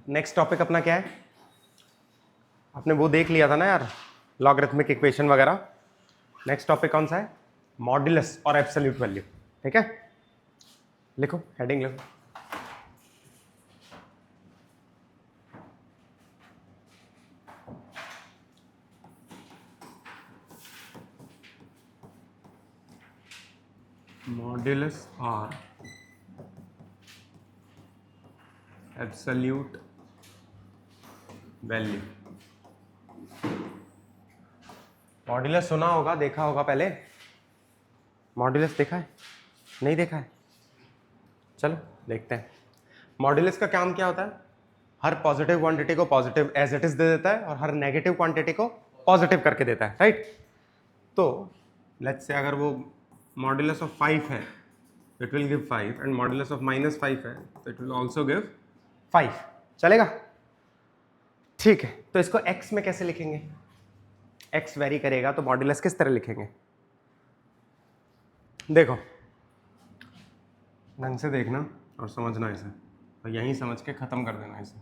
Next topic अपना क्या है? आपने वो देख लिया था ना यार, लॉगरिथमिक इक्वेशन वगैरह। नेक्स्ट टॉपिक कौन सा है? मॉड्यूलस और एब्सोल्यूट वैल्यू। ठीक है, लिखो, हेडिंग लिखो। मॉड्यूलस और एब्सोल्यूट वैल्यू। मॉड्यूलस सुना होगा, देखा होगा पहले। मॉड्यूलस देखा है? नहीं देखा है? चलो देखते हैं। मॉड्यूलस का काम क्या होता है? हर पॉजिटिव क्वांटिटी को पॉजिटिव एज इट इज दे देता है और हर नेगेटिव क्वांटिटी को पॉजिटिव करके देता है, राइट? तो लेट्स से अगर वो मॉड्यूलस ऑफ 5 है it will give 5 and modulus of -5 है तो इट विल ऑल्सो गिव 5। चलेगा? ठीक है, तो इसको x में कैसे लिखेंगे? x वेरी करेगा तो मॉड्यूलस किस तरह लिखेंगे? देखो, ढंग से देखना और समझना इसे, तो यहीं समझ के खत्म कर देना इसे।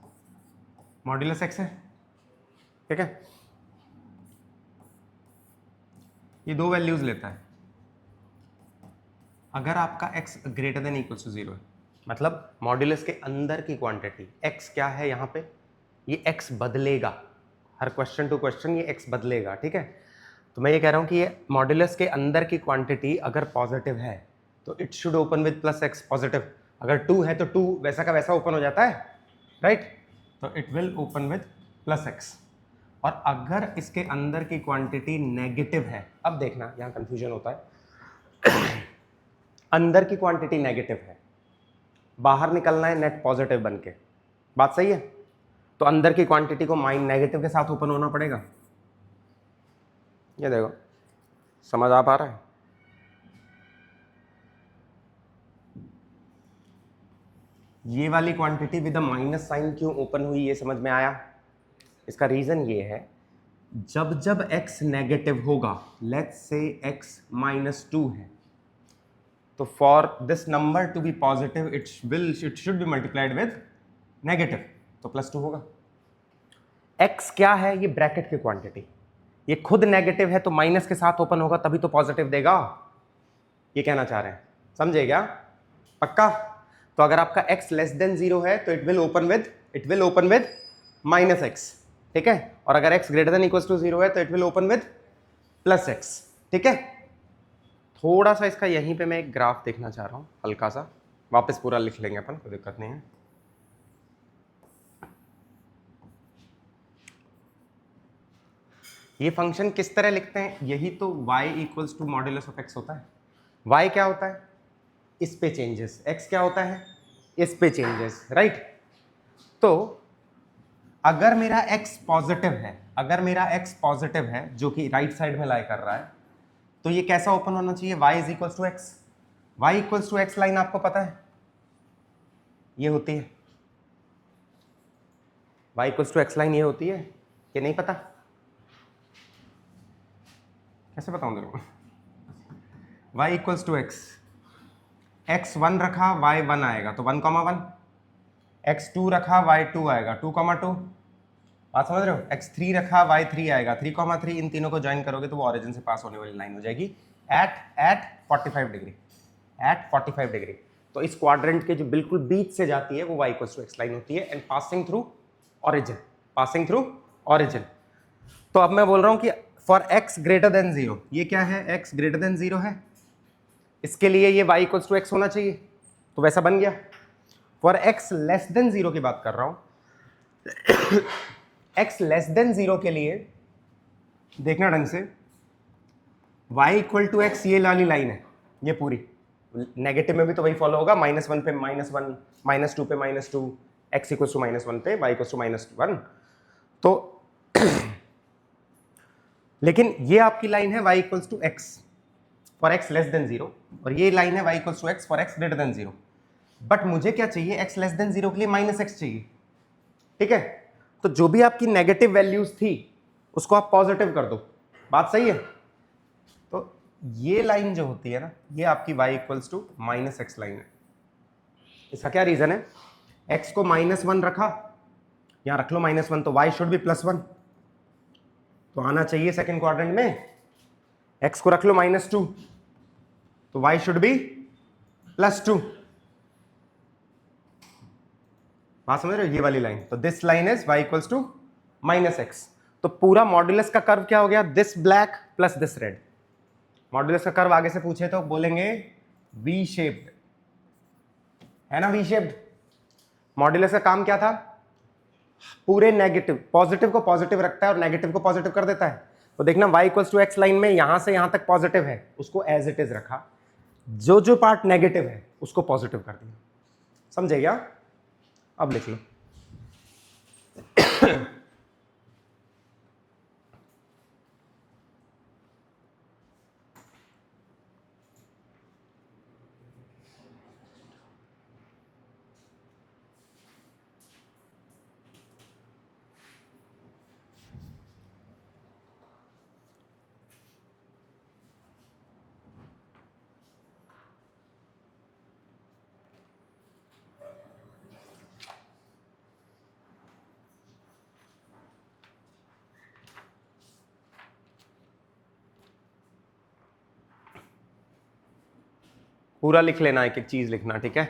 मॉड्यूलस x है, ठीक है? ये दो वैल्यूज लेता है। अगर आपका x greater than equal to 0 है, मतलब मॉड्यूलस के अंदर की क्वांटिटी x क्या है यहाँ पे, ये x बदलेगा। हर क्वेश्चन टू क्वेश्चन ये x बदलेगा, ठीक है? तो मैं ये कह रहा हूँ कि ये मॉड्यूलस के अंदर की क्वांटिटी अगर पॉजिटिव है तो it should open with +x positive. अगर 2 है तो 2 वैसा का वैसा ओपन हो जाता है, राइट? तो it will open with +x। और अगर इसके अंदर की क्वांटिटी नेगेटिव है, अब देखना यहाँ कंफ्यूजन होता है। अंदर की क्वांटिटी नेगेटिव है, बाहर निकलना है नेट पॉजिटिव बन के, बात सही है? तो अंदर की क्वांटिटी को नेगेटिव के साथ ओपन होना पड़ेगा। ये देखो, समझ आ पा रहा है? ये वाली क्वांटिटी विद माइनस साइन क्यों ओपन हुई, ये समझ में आया? इसका रीजन ये है, जब जब x नेगेटिव होगा, लेट्स से x -2 है, तो for this number to be positive it should be multiplied with negative, तो +2 होगा। x क्या है? ये ब्रैकेट की क्वांटिटी, ये खुद नेगेटिव है तो माइनस के साथ ओपन होगा तभी तो पॉजिटिव देगा। ये कहना चाह रहे हैं, समझे क्या? पक्का? तो अगर आपका x लेस देन 0 है तो it will open with -x, ठीक है? और अगर x greater than equal to 0 है तो it will open with +x, ठीक है? थोड़ा सा इसका यहीं पे मैं एक ग्राफ देखना चाह रहा हूं, हल्का सा, वापस पूरा लिख लेंगे अपन, कोई दिक्कत नहीं है। ये फंक्शन किस तरह लिखते हैं? यही तो y equals to modulus of x होता है। y क्या होता है? इस पे चेंजेस। x क्या होता है? इस पे चेंजेस, राइट? तो अगर मेरा x पॉजिटिव है, जो कि राइट साइड में लाई कर रहा है, तो ये कैसा ओपन होना चाहिए? y is equals to x। y equals to x line आपको पता है ये होती है, y equals to x line ये होती है, ये नहीं पता? कैसे बताऊं तेरे को? y equals to x, x 1 रखा y 1 आएगा तो 1,1, x 2 रखा y 2 आएगा 2,2, बात समझ रहे हो? x 3 रखा y 3 आएगा 3,3। इन तीनों को ज्वाइन करोगे तो वो ओरिजिन से पास होने वाली लाइन हो जाएगी एट 45 डिग्री, एट 45 डिग्री। तो इस क्वाड्रेंट के जो बिल्कुल बीच से जाती है वो y equals to x line होती है एंड पासिंग थ्रू ओरिजिन। तो अब मैं बोल रहा हूं कि फॉर x ग्रेटर देन 0, ये क्या है? x ग्रेटर देन 0 है, इसके लिए ये y इक्वल्स टू x होना चाहिए, तो वैसा बन गया। फॉर x लेस देन 0 की बात कर रहा हूं। x लेस देन 0 के लिए देखना ढंग से, y इक्वल टू x ये वाली लाइन है, ये पूरी नेगेटिव में भी तो वही फॉलो होगा, -1 पे -1, -2 पे -2, x इक्वल्स टू -1 पे y इक्वल्स टू -1। तो लेकिन ये आपकी लाइन है y equals to x for x less than 0 और ये लाइन है y equals to x for x greater than 0। But मुझे क्या चाहिए? x लेस देन 0 के लिए -x चाहिए, ठीक है? तो जो भी आपकी नेगेटिव वैल्यूज थी उसको आप पॉजिटिव कर दो, बात सही है? तो ये लाइन जो होती है ना, ये आपकी y equals to -x line है। इसका क्या रीजन है? x को -1 रखा यहाँ रख लो -1, तो y शुड बी +1, तो आना चाहिए सेकंड क्वाड्रेंट में। x को रख लो -2, तो y शुड बी +2। बात समझ रहे हो, ये वाली लाइन, तो this line is y equals to -x। तो पूरा मॉड्यूलस का कर्व क्या हो गया, this black plus this red. Modulus का कर्व आगे से पूछे तो बोलेंगे वी शेप्ड, है ना, वी शेप्ड। मॉड्यूलस का काम क्या था, पूरे नेगेटिव, पॉजिटिव को पॉजिटिव रखता है और नेगेटिव को पॉजिटिव कर देता है। तो देखना y equals to x line में यहां से यहां तक पॉजिटिव है, उसको एज इट इज रखा, जो जो पार्ट नेगेटिव है उसको पॉजिटिव कर दिया। समझे क्या? अब लिख लो पूरा लिख लेना, एक एक चीज लिखना, ठीक है।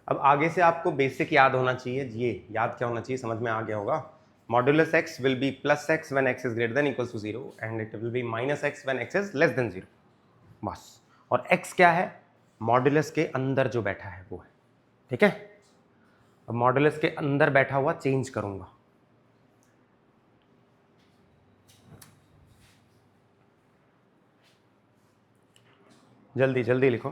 अब आगे से आपको बेसिक याद होना चाहिए, ये याद क्या होना चाहिए, समझ में आ गया होगा। Modulus x will be +x when x is greater than equals to 0 and it will be -x when x is less than 0, बस। और x क्या है, मॉड्यूलस के अंदर जो बैठा है वो है, ठीक है। अब मॉड्यूलस के अंदर बैठा हुआ चेंज करूंगा, जल्दी जल्दी लिखो।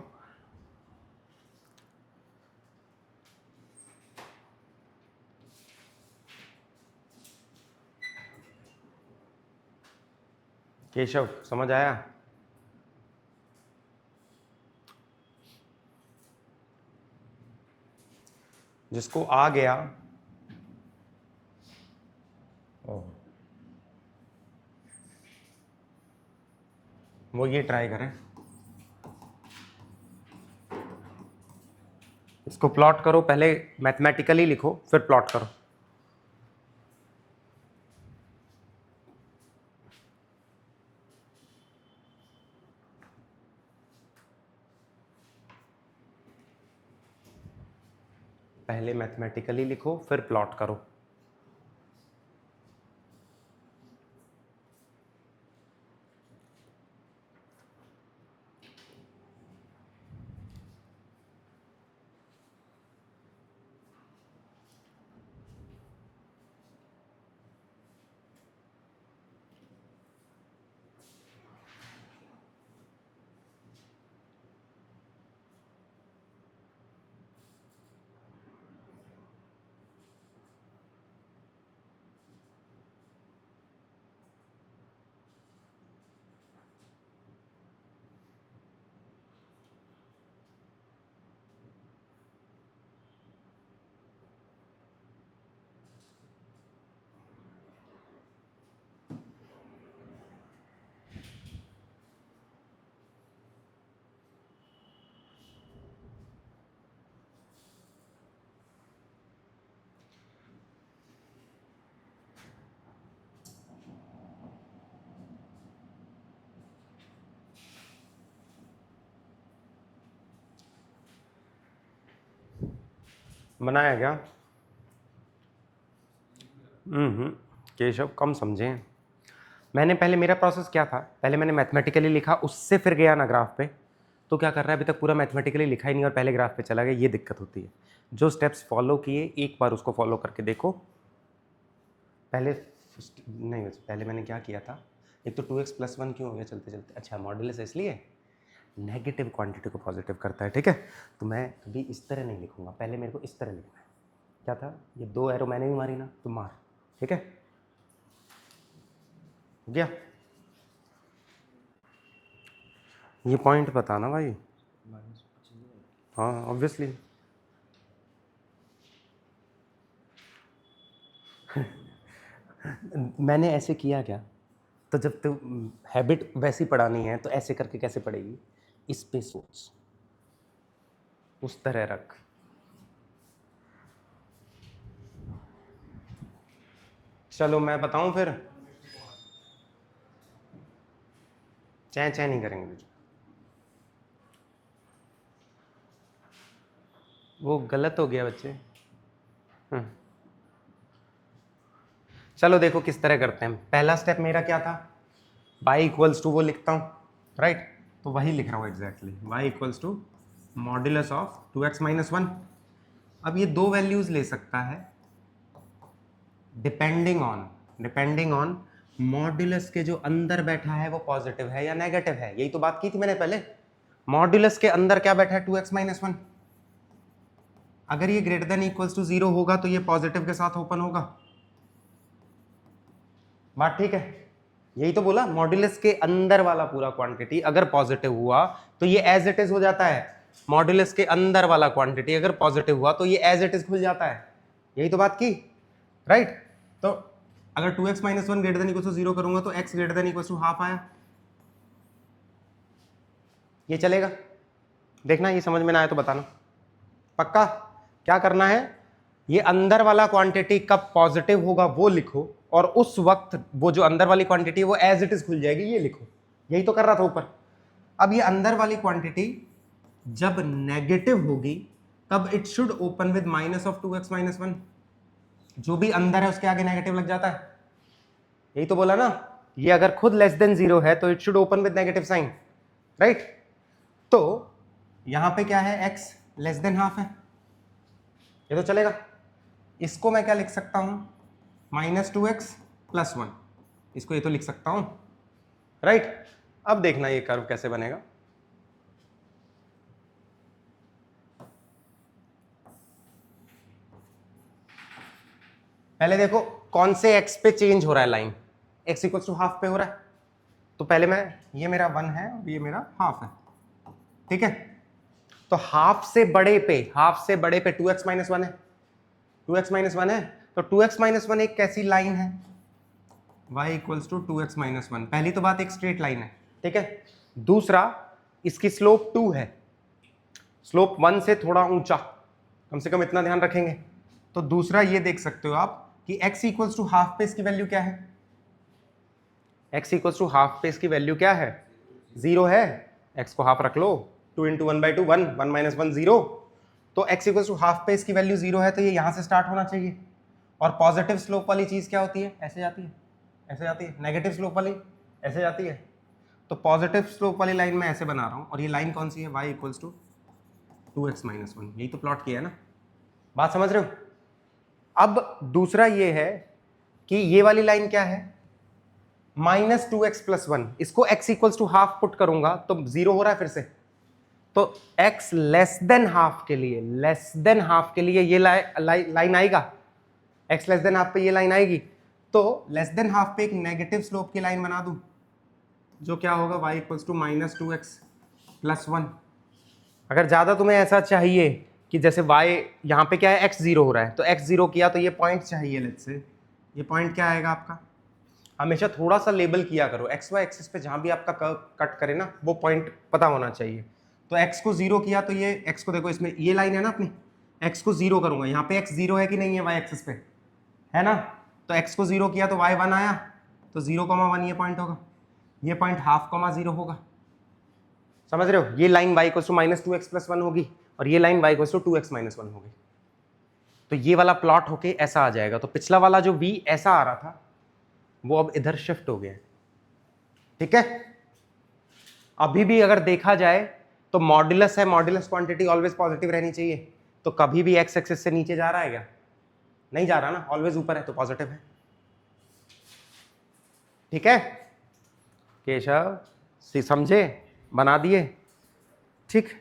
केशव समझ आया? जिसको आ गया वो ये ट्राई करें, इसको प्लॉट करो, पहले मैथमेटिकली लिखो फिर प्लॉट करो। पहले मैथमेटिकली लिखो फिर प्लॉट करो। बनाया क्या? केशव कम समझे। मैंने पहले, मेरा प्रोसेस क्या था, पहले मैंने मैथमेटिकली लिखा, उससे फिर गया ना ग्राफ पे। तो क्या कर रहा है, अभी तक पूरा मैथमेटिकली लिखा ही नहीं और पहले ग्राफ पे चला गया, ये दिक्कत होती है। जो स्टेप्स फॉलो किए एक बार उसको फॉलो करके देखो। पहले नहीं, पहले मैंने क्या किया था, एक तो 2x + 1 क्यों हो गया चलते चलते, अच्छा मॉड्यूलस इसलिए नेगेटिव क्वांटिटी को पॉजिटिव करता है, ठीक है। तो मैं अभी इस तरह नहीं लिखूंगा, पहले मेरे को इस तरह लिखना है। क्या था, ये 2 एरो मैंने भी मारी ना, तो मार, ठीक है, हो गया। ये पॉइंट बताना भाई। हाँ ऑब्वियसली मैंने ऐसे किया क्या, तो जब तो हैबिट वैसी पढ़ानी है तो ऐसे करके कैसे पढ़ेगी, इस पे सोच, उस तरह रख। चलो मैं बताऊं फिर, चैं चैं नहीं करेंगे बीच में। वो गलत हो गया बच्चे। चलो देखो किस तरह करते हैं। पहला स्टेप मेरा क्या था, y इक्वल्स टू वो लिखता हूँ, राइट, तो वही लिख रहा हूँ exactly, y equals to modulus of 2x minus 1। अब ये दो वैल्यूज ले सकता है डिपेंडिंग ऑन मॉड्यूलस के जो अंदर बैठा है वो पॉजिटिव है या नेगेटिव है। यही तो बात की थी मैंने पहले, मॉड्यूलस के अंदर क्या बैठा है 2x माइनस 1। अगर ये ग्रेटर देन इक्वल्स टू 0 होगा तो ये पॉजिटिव के साथ ओपन होगा। बात ठीक है, यही तो बोला, मॉड्यूलस के अंदर वाला पूरा क्वांटिटी अगर पॉजिटिव हुआ तो ये एज इट इज हो जाता है। मॉड्यूलस के अंदर वाला क्वांटिटी अगर पॉजिटिव हुआ तो ये एज इट इज खुल जाता है। यही तो बात की, राइट। तो अगर 2x minus 1 greater than equal to 0 करूंगा तो x greater than equal to half आया। ये चलेगा, देखना ये समझ में ना आए तो बताना। पक्का क्या करना है, ये अंदर वाला क्वांटिटी कब पॉजिटिव होगा वो लिखो, और उस वक्त वो जो अंदर वाली क्वांटिटी वो एज इट इज खुल जाएगी, ये लिखो। यही तो कर रहा था ऊपर। अब ये अंदर वाली क्वांटिटी जब नेगेटिव होगी तब it should open with minus of 2x minus 1। जो भी अंदर है उसके आगे नेगेटिव लग जाता है। यही तो बोला ना, ये अगर खुद लेस देन 0 है तो it should open with negative sign, right. तो यहां पे क्या है, x लेस देन हाफ है, ये तो चलेगा। इसको मैं क्या लिख सकता हूं, -2x + 1, इसको ये तो लिख सकता हूं, राइट। अब देखना ये कर्व कैसे बनेगा। पहले देखो कौन से x पे चेंज हो रहा है line, x equal to half पे हो रहा है। तो पहले मैं, ये मेरा 1 है और ये मेरा हाफ है, ठीक है। तो हाफ से बड़े पे 2x माइनस 1 है, 2x माइनस 1 है। तो 2x माइनस 1 एक कैसी लाइन है, y equals to 2x minus 1। पहली तो बात एक स्ट्रेट लाइन है, ठीक है। दूसरा, इसकी स्लोप 2 है, स्लोप 1 से थोड़ा ऊंचा, कम से कम इतना ध्यान रखेंगे। तो दूसरा ये देख सकते हो आप कि x इक्वल्स टू हाफ पे इसकी वैल्यू क्या है, x इक्वल्स टू हाफ पे इसकी वैल्यू क्या है, 0 है। x को हाफ रख लो, 2 × 1/2 1, 1 - 1 0। तो x इक्वल्स टू हाफ पे इसकी वैल्यू 0 है, तो ये यहां से स्टार्ट होना चाहिए। और पॉजिटिव स्लोप वाली चीज क्या होती है, ऐसे जाती है, ऐसे जाती है। नेगेटिव स्लोप वाली ऐसे जाती है। तो पॉजिटिव स्लोप वाली लाइन मैं ऐसे बना रहा हूं, और ये लाइन कौन सी है, y equals to 2x minus 1। यही तो प्लॉट किया है ना, बात समझ रहे हो। अब दूसरा ये है कि ये वाली लाइन क्या है, -2x + 1। इसको x equals to half put करूंगा तो 0 हो रहा है फिर से। तो x लेस देन हाफ के लिए ये लाइन आएगा, x लेस देन हाफ पे ये लाइन आएगी। तो लेस देन हाफ पे एक नेगेटिव स्लोप की लाइन बना दूं, जो क्या होगा, y इक्वल्स टू -2x + 1। अगर ज्यादा तुम्हें ऐसा चाहिए कि जैसे y यहाँ पे क्या है, x 0 हो रहा है, तो x 0 किया तो ये पॉइंट चाहिए, लेट्स से ये पॉइंट क्या आएगा आपका। हमेशा थोड़ा सा लेबल किया करो, एक्स वाई एक्सिस पे जहां भी आपका कर्व कट करे ना, वो पॉइंट पता होना चाहिए। तो x को 0 किया तो ये x को देखो, इसमें ये लाइन है ना अपनी, x को 0 करूंगा, यहाँ पे x 0 है कि नहीं है y एक्सिस पे, है ना। तो x को 0 किया तो y 1 आया, तो 0,1 ये पॉइंट होगा, ये पॉइंट ½ 0 होगा। समझ रहे हो, ये लाइन y को -2x + 1 होगी, और ये लाइन y को 2x - 1 होगी। तो ये वाला प्लॉट होके ऐसा आ जाएगा। तो पिछला वाला जो v ऐसा आ रहा था वो अब इधर शिफ्ट हो गया, ठीक है। अभी भी अगर देखा जाए तो मॉड्यूलस है, मॉड्यूलस क्वांटिटी ऑलवेज पॉजिटिव रहनी चाहिए। तो कभी भी x एक्सिस से नीचे जा रहा है क्या, नहीं जा रहा ना, ऑलवेज ऊपर है तो पॉजिटिव है, ठीक है। केशव समझे, बना दिए, ठीक।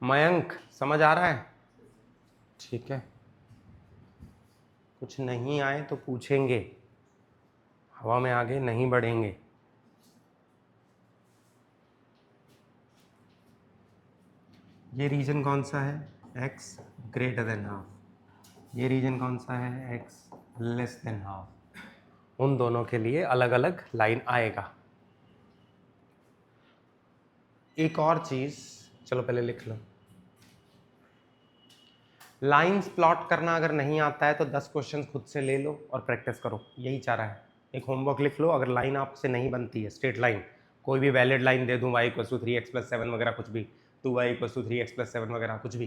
मयंक समझ आ रहा है, ठीक है। कुछ नहीं आए तो पूछेंगे, हवा में आगे नहीं बढ़ेंगे। ये रीजन कौन सा है, x ग्रेटर देन हाफ। ये रीजन कौन सा है, x लेस देन हाफ। उन दोनों के लिए अलग अलग लाइन आएगा। एक और चीज, चलो पहले लिख लो। लाइंस प्लॉट करना अगर नहीं आता है तो 10 क्वेश्चन खुद से ले लो और प्रैक्टिस करो, यही चाह रहा है। एक होमवर्क लिख लो, अगर लाइन आपसे नहीं बनती है, स्ट्रेट लाइन, कोई भी वैलिड लाइन दे दूं, y=3x+7 वगैरह कुछ भी, 2y=3x+7 वगैरह कुछ भी,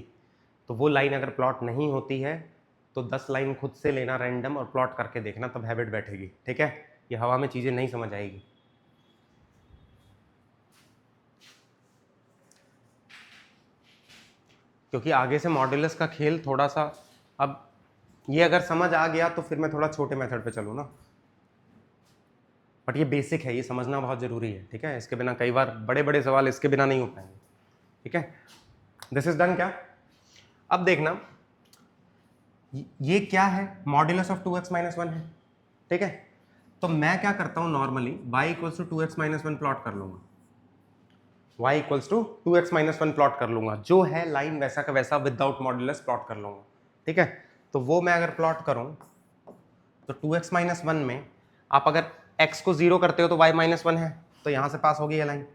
तो वो लाइन अगर प्लॉट नहीं होती है तो 10 लाइन खुद से लेना रैंडम और प्लॉट करके देखना, तब हैबिट बैठेगी। ठीक है, ये हवा में चीज़ें नहीं समझ आएगी। क्योंकि आगे से मॉड्यूलस का खेल थोड़ा सा, अब ये अगर समझ आ गया तो फिर मैं थोड़ा छोटे मेथड पे चलूँ ना, बट ये बेसिक है, ये समझना बहुत ज़रूरी है। ठीक है, इसके बिना कई बार बड़े बड़े सवाल इसके बिना नहीं हो पाएंगे। ठीक है, दिस इज डन। क्या अब देखना, ये क्या है, मॉड्यूलस ऑफ 2x - 1 है। ठीक है, तो मैं क्या करता हूँ नॉर्मली, y=2x - 1 प्लॉट कर लूंगा, y=2x - 1 प्लॉट कर लूंगा, जो है लाइन वैसा का वैसा विदाउट मॉड्यूलस प्लॉट कर लूंगा। ठीक है, तो वो मैं अगर प्लॉट करूं तो 2x - 1 में आप अगर x को 0 करते हो तो y - 1 है, तो यहां से पास होगी ये लाइन।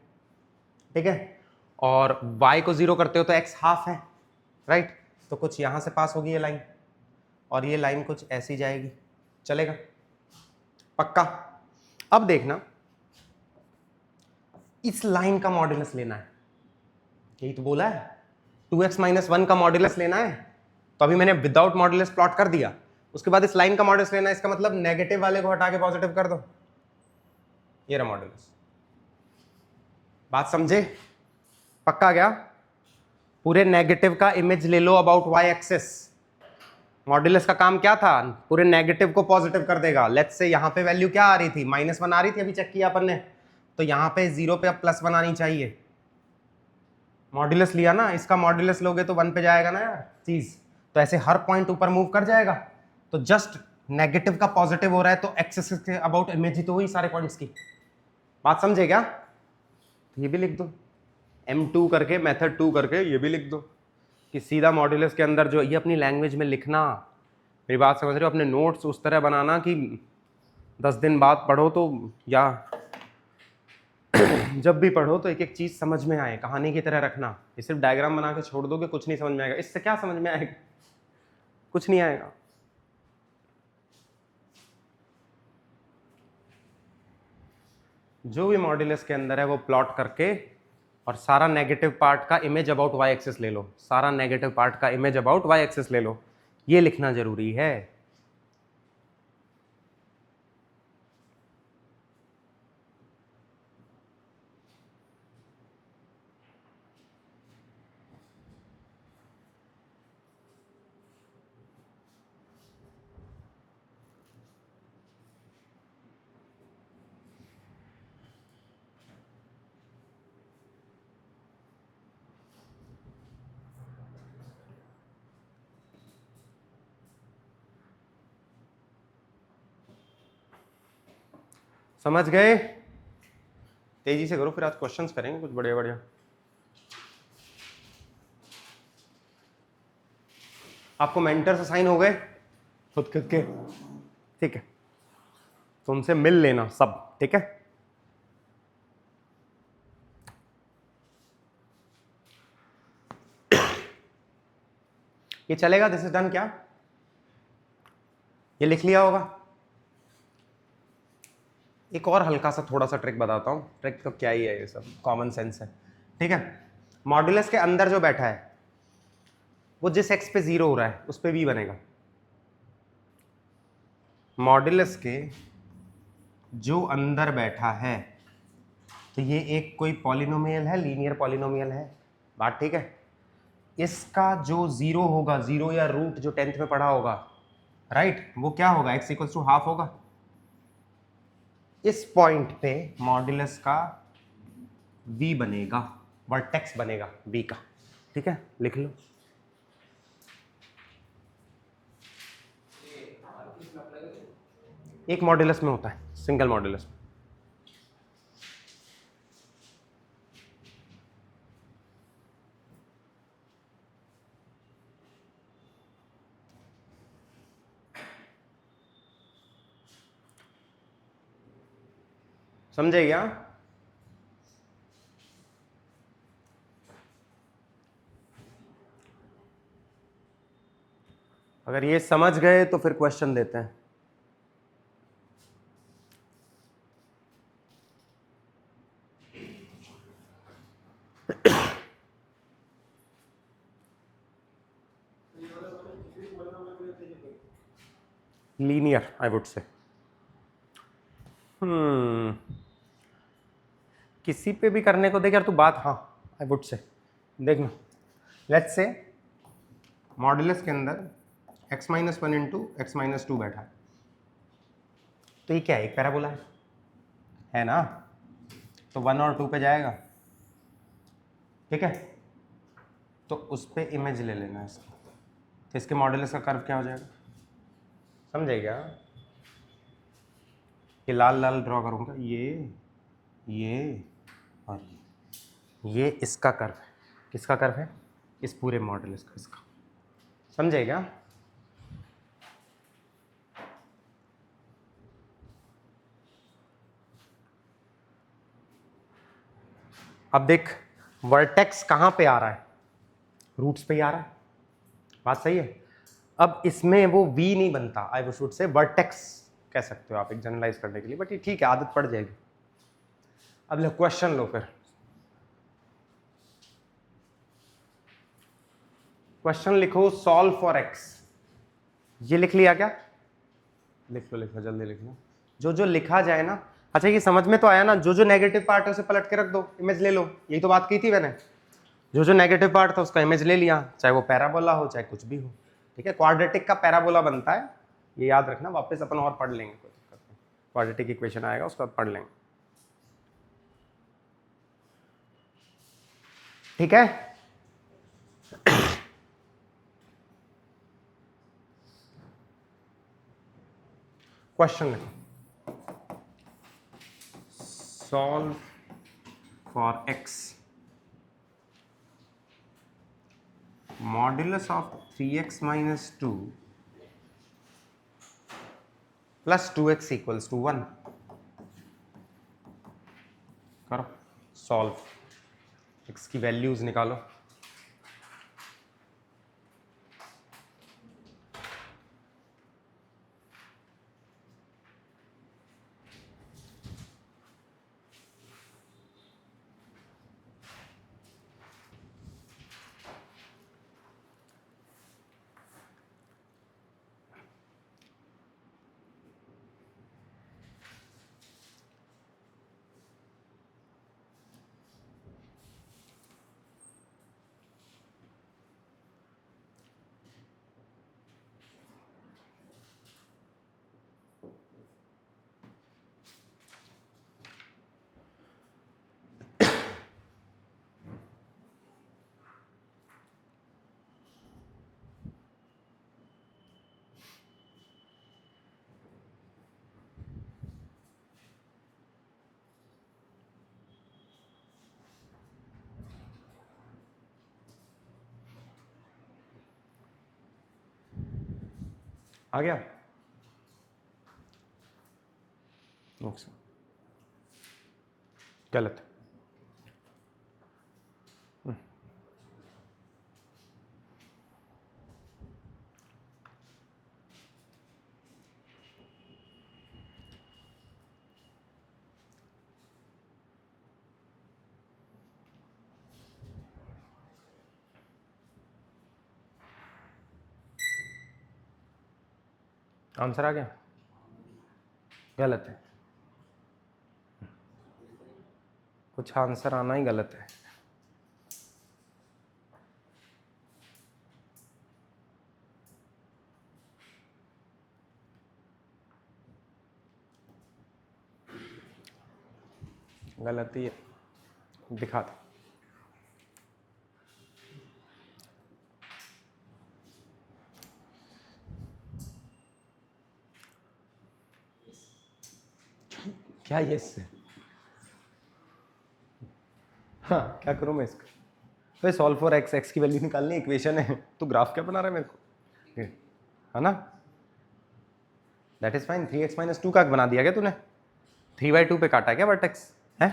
ठीक है, और y को 0 करते हो तो x हाफ है, राइट, तो कुछ यहां से पास होगी ये लाइन, और ये लाइन कुछ ऐसी जाएगी, चलेगा पक्का। अब देखना, इस लाइन का मॉड्यूलस लेना है, यही तो बोला है, 2x - 1 का मॉड्यूलस लेना है। तो अभी मैंने विदाउट मॉड्यूलस प्लॉट कर दिया, उसके बाद इस लाइन का मॉड्यूलस लेना है, इसका मतलब नेगेटिव वाले को हटा के पॉजिटिव कर दो, ये रहा मॉड्यूलस। बात समझे, पक्का गया। पूरे नेगेटिव का इमेज ले लो अबाउट y एक्सिस। मॉड्यूलस का काम क्या था, पूरे नेगेटिव को पॉजिटिव कर देगा। लेट्स से यहाँ पे वैल्यू क्या आ रही थी, -1 आ रही थी, अभी चेक किया अपन ने, तो यहाँ पे 0 पे अब +1 आनी चाहिए। मॉड्यूलस लिया ना, इसका मॉड्यूलस लोगे तो 1 पे जाएगा ना यार चीज, तो ऐसे हर पॉइंट ऊपर मूव कर जाएगा। तो जस्ट नेगेटिव का पॉजिटिव हो रहा है तो एक्सिस के अबाउट इमेज ही तो हुई सारे पॉइंट्स की। बात समझे क्या, ये भी लिख दो M2 करके, मेथड 2 करके ये भी लिख दो कि सीधा मॉड्यूलस के अंदर जो, ये अपनी लैंग्वेज में लिखना, मेरी बात समझ रहे हो, अपने नोट्स उस तरह बनाना कि 10 दिन बाद पढ़ो तो, या जब भी पढ़ो तो एक एक चीज समझ में आए, कहानी की तरह रखना। ये सिर्फ डायग्राम बना के छोड़ दोगे, कुछ नहीं समझ में आएगा। इससे क्या समझ में आएगा, कुछ नहीं आएगा। जो भी मॉड्यूलस के अंदर है वो प्लॉट करके, और सारा नेगेटिव पार्ट का इमेज अबाउट y एक्सिस ले लो, सारा नेगेटिव पार्ट का इमेज अबाउट y एक्सिस ले लो, ये लिखना जरूरी है। समझ गए, तेजी से करो, फिर आज क्वेश्चंस करेंगे कुछ बढ़िया बढ़िया। आपको मेंटर्स असाइन हो गए खुद खुद के, ठीक है, तो उनसे मिल लेना सब, ठीक है। ये चलेगा, दिस इज डन। क्या ये लिख लिया होगा। एक और हल्का सा थोड़ा सा ट्रिक बताता हूँ, ट्रिक तो क्या ही है, ये सब कॉमन सेंस है। ठीक है, मॉड्यूलस के अंदर जो बैठा है वो जिस x पे 0 हो रहा है उस पे v बनेगा। मॉड्यूलस के जो अंदर बैठा है, तो ये एक कोई पॉलिनोमियल है, लीनियर पॉलिनोमियल है, बात ठीक है। इसका जो 0 होगा, 0 या रूट जो 10th में पढ़ा होगा, राइट, वो क्या होगा, x = हाफ होगा। इस पॉइंट पे मॉड्यूलस का v बनेगा, वर्टेक्स बनेगा v का, ठीक है, लिख लो। एक मॉड्यूलस में होता है, सिंगल मॉड्यूलस में। समझे क्या? अगर ये समझ गए तो फिर क्वेश्चन देते हैं। Linear I would say. किसी पे भी करने को देख यार तू बात, हाँ आई वुड से देखना, लेट्स से मॉडुलस के अंदर x-1 इंटू x-2 बैठा है, तो ये क्या है? एक पैराबोला है ना? तो 1 और 2 पे जाएगा, ठीक है? तो उस पे इमेज ले लेना है इसका, तो इसके मॉडुलस का कर्व क्या हो जाएगा? समझे क्या? ये लाल लाल ड्रॉ करूंगा, ये और ये इसका कर्व है। किसका कर्व है? इस पूरे मॉडुलस का, इसका। समझे क्या? अब देख वर्टेक्स कहाँ पे आ रहा है? रूट्स पे ही आ रहा है, बात सही है। अब इसमें वो वी नहीं बनता, आई शुड से वर्टेक्स कह सकते हो आप एक जनरलाइज करने के लिए, बट ये ठीक है, आदत पड़ जाएगी। अब लो क्वेश्चन लो, फिर क्वेश्चन लिखो, सॉल्व फॉर एक्स। ये लिख लिया क्या? लिख लो जल्दी लिख लो, जो जो लिखा जाए ना। अच्छा ये समझ में तो आया ना, जो जो नेगेटिव पार्ट है उसे पलट के रख दो, इमेज ले लो। यही तो बात की थी मैंने, जो जो नेगेटिव पार्ट था उसका इमेज ले लिया, चाहे वो पैराबोला हो चाहे कुछ भी हो, ठीक है? क्वाड्रेटिक का पैराबोला बनता है, ये याद रखना। वापस अपन और पढ़ लेंगे, कोई दिक्कत नहीं, क्वाड्रेटिक इक्वेशन आएगा उसका पढ़ लेंगे, ठीक है? क्वेश्चन लिखो, solve for x modulus of 3x minus 2 plus 2x equals to 1। करो सॉल्व, x की वैल्यूज निकालो। आ गया? गलत। आंसर आ गया? गलत है, कुछ आंसर आना ही गलत है। गलती है, दिखा दो। क्या ये इससे? हाँ क्या करूँ मैं इसका? तो सॉल्व फॉर एक्स, एक्स की वैल्यू निकालनी, इक्वेशन है, तो ग्राफ क्या बना रहा है मेरे को, है ना? That is fine. 3x minus 2 का बना दिया क्या तूने? 3/2 पे काटा है क्या वर्टेक्स है?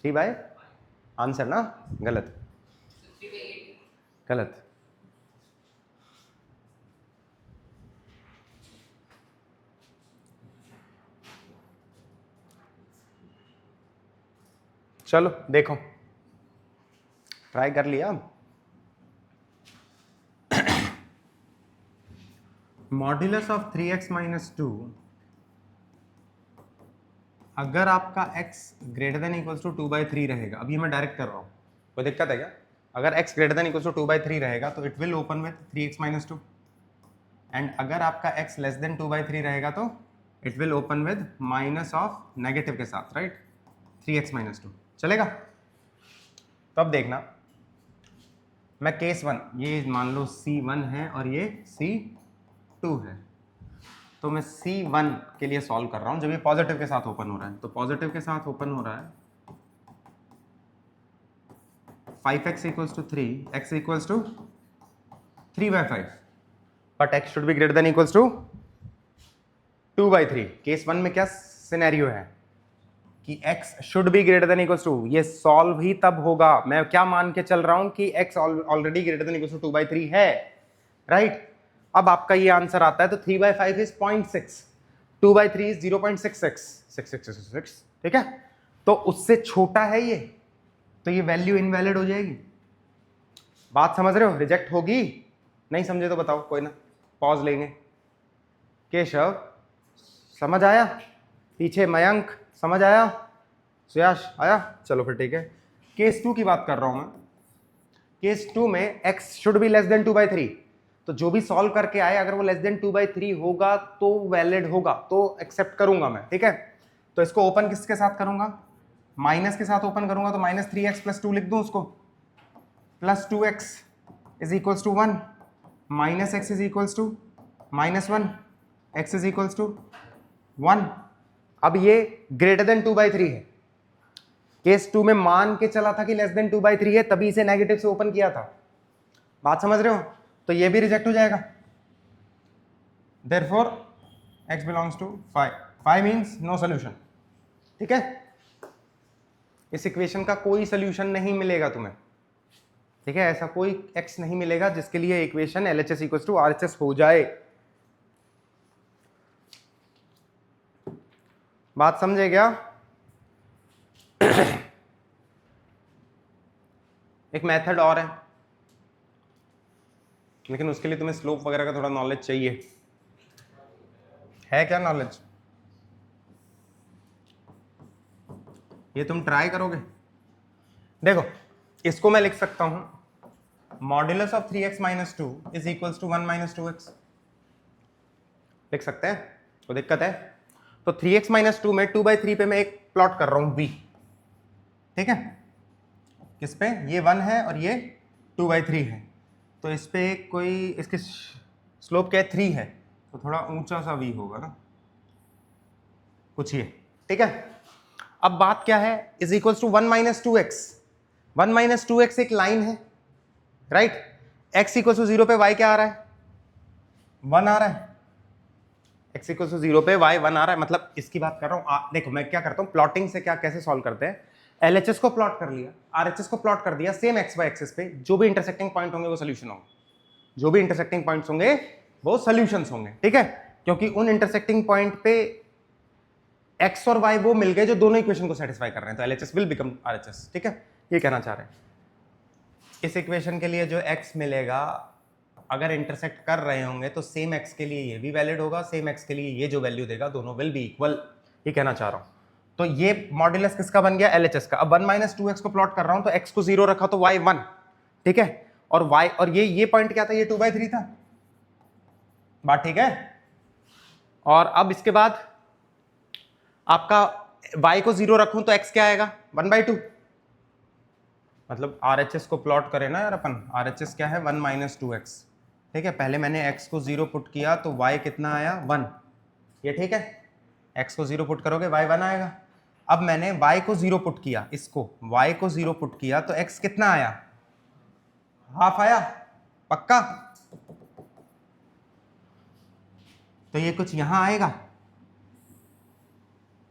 3/, आंसर ना गलत, गलत। चलो देखो, ट्राई कर लिया। मॉड्यूलस ऑफ 3x माइनस 2, अगर आपका x greater than equals to 2/3 रहेगा, अभी मैं डायरेक्ट कर रहा हूँ, कोई दिक्कत है क्या? अगर x greater than equals to 2/3 रहेगा तो it will open with 3x minus 2, and अगर आपका x लेस देन 2/3 रहेगा तो it will open with minus of negative के साथ, राइट? 3x माइनस 2 चलेगा? तो अब देखना, मैं केस 1, ये मान लो C1 है और ये C2 है, तो मैं C1 के लिए सॉल्व कर रहा हूं जब ये पॉजिटिव के साथ ओपन हो रहा है। तो पॉजिटिव के साथ ओपन हो रहा है 5x equals to 3, x equals to 3/5, but x should be greater than equals to 2/3। Case 1 में क्या सिनेरियो है कि x should be greater than equals to, ये सॉल्व ही तब होगा, मैं क्या मान के चल रहा हूं कि x already greater than equals to 2/3 है, राइट? अब आपका ये आंसर आता है, तो 3/5 इज 0.6, 2/3 इज 0.6666, ठीक है? तो उससे छोटा है ये, तो ये वैल्यू इनवैलिड हो जाएगी। बात समझ रहे हो? रिजेक्ट होगी। नहीं समझे तो बताओ, कोई ना, पॉज लेंगे। केशव समझ आया? पीछे मयंक समझ आया? सुयाश आया? चलो फिर ठीक है। केस 2 की बात कर रहा हूं मैं। केस 2 में x should be less than 2/3, तो जो भी सॉल्व करके आए अगर वो लेस देन 2/3 होगा तो वैलिड होगा, तो एक्सेप्ट करूंगा मैं, ठीक है? तो इसको ओपन किसके साथ करूंगा? माइनस के साथ ओपन करूंगा, तो -3x + 2 लिख दूं उसको, plus 2x is equals to 1, minus x is equals to -1, x is equals to 1। अब ये ग्रेटर देन 2/3 है। केस 2 में मान के चला था कि लेस देन 2/3 है, तभी इसे नेगेटिव से ओपन किया था। बात समझ रहे हो? तो ये भी रिजेक्ट हो जाएगा। Therefore x belongs to 5, 5 means no solution, ठीक है? इस इक्वेशन का कोई सोल्यूशन नहीं मिलेगा तुम्हें, ठीक है? ऐसा कोई x नहीं मिलेगा जिसके लिए equation LHS equals to RHS हो जाए। बात समझे क्या? एक मेथड और है, लेकिन उसके लिए तुम्हें स्लोप वगैरह का थोड़ा नॉलेज चाहिए। है क्या नॉलेज? ये तुम ट्राई करोगे? देखो, इसको मैं लिख सकता हूं, modulus of 3x minus 2 is equals to 1 - 2x, लिख सकते हैं, तो दिक्कत है? तो 3x माइनस 2 में 2/3 पे मैं एक प्लॉट कर रहा हूं b, ठीक है? किस पे? ये 1 है और ये 2/3 है, तो इस पे कोई, इसकी स्लोप क्या है? 3 है, तो थोड़ा ऊंचा सा v होगा ना, कुछ ये, ठीक है? अब बात क्या है? Is equals to 1 - 2x, 1 - 2x एक लाइन है, राइट? x इक्वल्स टू 0 पे y क्या आ रहा है? 1 आ रहा है। x इक्वल्स टू 0 पे y 1 आ रहा है, मतलब इसकी बात कर रहा हूं। देखो मैं क्या करता हूं, प्लॉटिंग से क्या कैसे सॉल्व करते हैं, LHS को प्लॉट कर लिया, RHS को प्लॉट कर दिया, सेम x y एक्सिस पे जो भी इंटरसेक्टिंग पॉइंट होंगे वो सोल्यूशन होंगे, जो भी इंटरसेक्टिंग पॉइंट्स होंगे वो सोल्यूशंस होंगे, ठीक है? क्योंकि उन इंटरसेक्टिंग पॉइंट पे x और y वो मिल गए जो दोनों इक्वेशन को सेटिस्फाई कर रहे हैं, तो LHS विल बिकम RHS, ठीक है? ये कहना चाह रहे हैं। इस इक्वेशन के लिए जो x मिलेगा, अगर इंटरसेक्ट कर रहे होंगे तो सेम x के लिए ये भी वैलिड होगा, सेम x के लिए ये जो वैल्यू देगा दोनों विल बी इक्वल, ये कहना चाह रहा हूं। तो ये मॉड्यूलस किसका बन गया? LHS का। अब 1 - 2x को प्लॉट कर रहा हूं, तो x को 0 रखा तो y 1, ठीक है? और y, और ये पॉइंट क्या था? ये 2/3 था, बात ठीक है? और अब इसके बाद आपका y को 0 रखूं तो x क्या आएगा? 1/2, मतलब RHS को प्लॉट करें ना यार अपन, RHS क्या है? 1 - 2x, ठीक है? पहले मैंने x को 0 पुट किया तो y कितना आया? 1, ये ठीक है? x को 0 पुट करोगे y 1 आएगा। अब मैंने y को 0 पुट किया, इसको y को 0 पुट किया तो x कितना आया? हाफ आया, पक्का? तो ये कुछ यहां आएगा,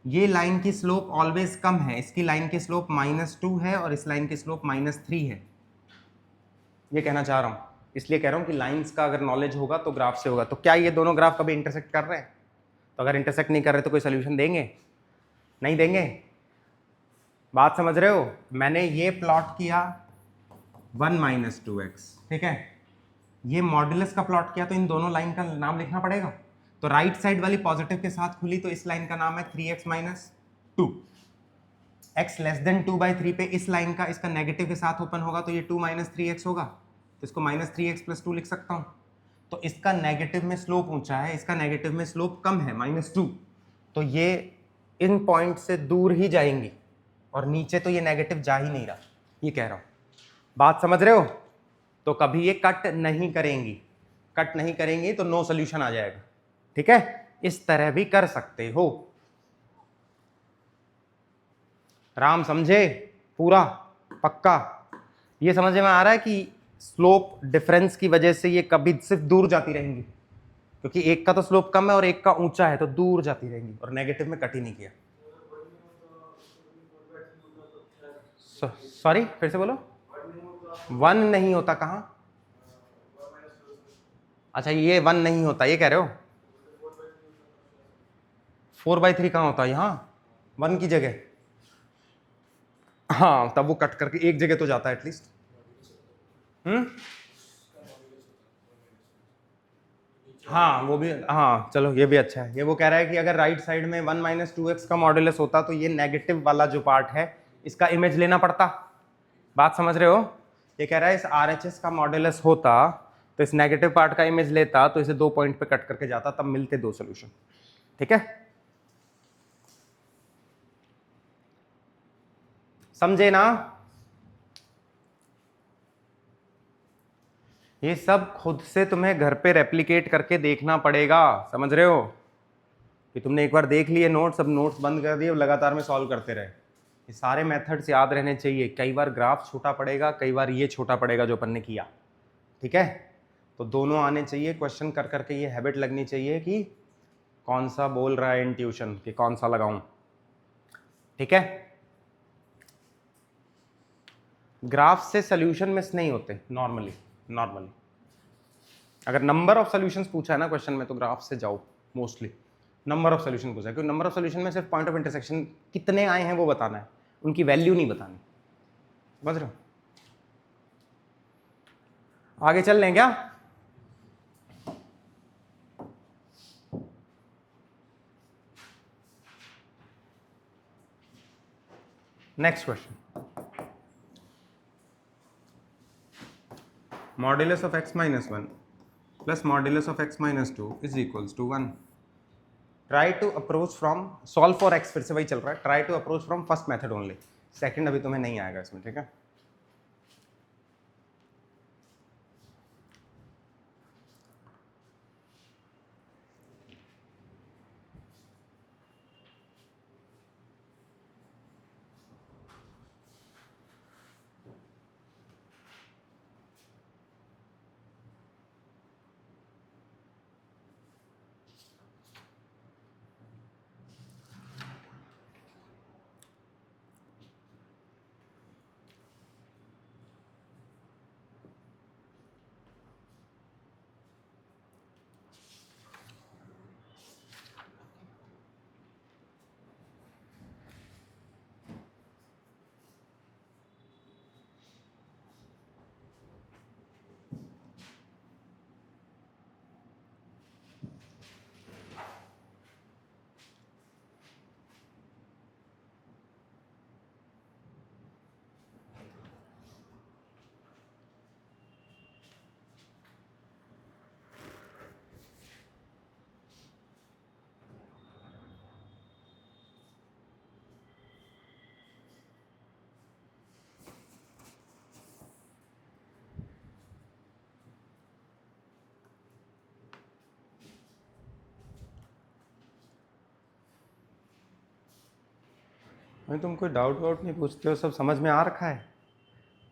ये लाइन की स्लोप ऑलवेज कम है, इसकी लाइन की स्लोप -2 है और इस लाइन की स्लोप -3 है, ये कहना चाह रहा हूँ। इसलिए कह रहा हूँ कि लाइंस का अगर नॉलेज होगा तो ग्राफ से होगा। तो क्या ये दोनों ग्राफ कभी इंटरसेक्ट कर रहे हैं? तो अगर इंटरसेक्ट नहीं कर रहे तो कोई सोल्यूशन देंगे? नहीं देंगे। बात समझ रहे हो? मैंने ये प्लॉट किया 1 - 2x, ठीक है, ये मॉड्यूलस का प्लॉट किया, तो इन दोनों लाइन का नाम लिखना पड़ेगा। तो राइट साइड वाली पॉजिटिव के साथ खुली, तो इस लाइन का नाम है 3x - 2। x <2/3 पे इस लाइन का, इसका नेगेटिव के साथ ओपन होगा, तो ये 2 - 3x होगा, तो इसको -3x + 2 लिख सकता हूँ। तो इसका नेगेटिव में स्लोप ऊंचा है, इसका नेगेटिव में स्लोप कम है, -2, तो ये इन पॉइंट से दूर ही जाएंगी और नीचे तो ये नेगेटिव जा ही नहीं रहा, ये कह रहा हूँ। बात समझ रहे हो? तो कभी ये कट नहीं करेंगी, कट नहीं करेंगी तो नो सोल्यूशन आ जाएगा, ठीक है। इस तरह भी कर सकते हो। राम समझे? पूरा पक्का? ये समझ में आ रहा है कि स्लोप डिफरेंस की वजह से ये कभी सिर्फ दूर जाती रहेंगी, क्योंकि एक का तो स्लोप कम है और एक का ऊंचा है, तो दूर जाती रहेंगी, और नेगेटिव में कट ही नहीं किया। सॉरी, फिर से बोलो। 1 नहीं होता कहाँ? अच्छा, ये 1 नहीं होता, ये कह रहे हो? 4/3 कहाँ होता है? यहाँ 1 की जगह। हाँ, तब वो कट करके एक जगह तो जाता है एटलीस्ट। हाँ वो भी, हाँ चलो ये भी अच्छा है। ये वो कह रहा है कि अगर राइट साइड में 1 - 2x का मॉड्यूलस होता तो ये नेगेटिव वाला जो पार्ट है इसका इमेज लेना पड़ता। बात समझ रहे हो? ये कह रहा है इस RHS का मॉड्यूलस होता तो इस नेगेटिव पार्ट का इमेज लेता, तो इसे 2 पॉइंट पे कट करके जाता, तब मिलते 2 सोल्यूशन, ठीक है। समझे ना? ये सब खुद से तुम्हें घर पे रेप्लिकेट करके देखना पड़ेगा, समझ रहे हो? कि तुमने एक बार देख लिए नोट्स, अब नोट्स बंद कर दिए, लगातार में सॉल्व करते रहे। ये सारे मेथड्स याद रहने चाहिए। कई बार ग्राफ छोटा पड़ेगा, कई बार ये छोटा पड़ेगा जो अपन ने किया, ठीक है। तो दोनों आने चाहिए, क्वेश्चन कर करके ये हैबिट लगनी चाहिए कि कौन सा बोल रहा है इंट्यूशन, कि कौन सा लगाऊं, ठीक है। ग्राफ से सोल्यूशन मिस नहीं होते नॉर्मली। अगर नंबर ऑफ सोल्यूशंस पूछा है ना क्वेश्चन में, तो ग्राफ से जाओ। मोस्टली नंबर ऑफ सोल्यूशन पूछा है, क्योंकि नंबर ऑफ सोल्यूशन में सिर्फ पॉइंट ऑफ इंटरसेक्शन कितने आए हैं वो बताना है, उनकी वैल्यू नहीं बतानी। समझ रहे हो? आगे चल लें क्या? Next question, modulus of x - 1 plus modulus of x - 2 is equals to 1। Try to approach from, solve for x फिर से वही चल रहा है, try to approach from first method only, second अभी तुम्हें नहीं आएगा इसमें, ठीक है। भाई तुम कोई डाउट वाउट नहीं पूछते हो, सब समझ में आ रखा है।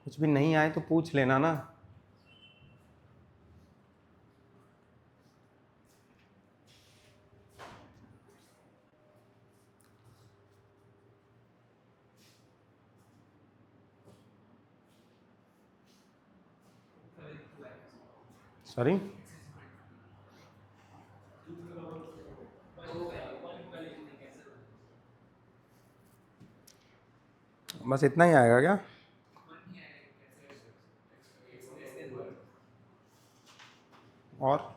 कुछ भी नहीं आए तो पूछ लेना ना। सॉरी, बस इतना ही आएगा क्या? और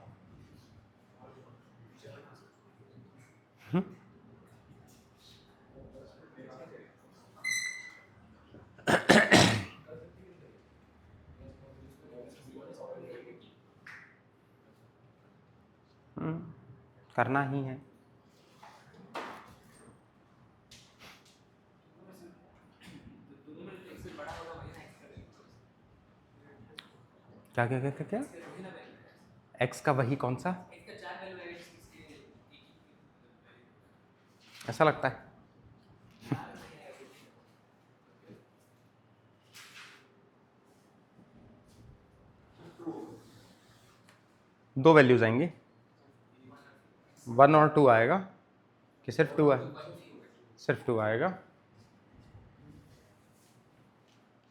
करना ही है। क्या क्या क्या क्या क्या? एक्स का वही कौन सा? ऐसा लगता है। दो वैल्यूज आएंगी, 1 और 2 आएगा कि सिर्फ 2 है? सिर्फ 2 आएगा।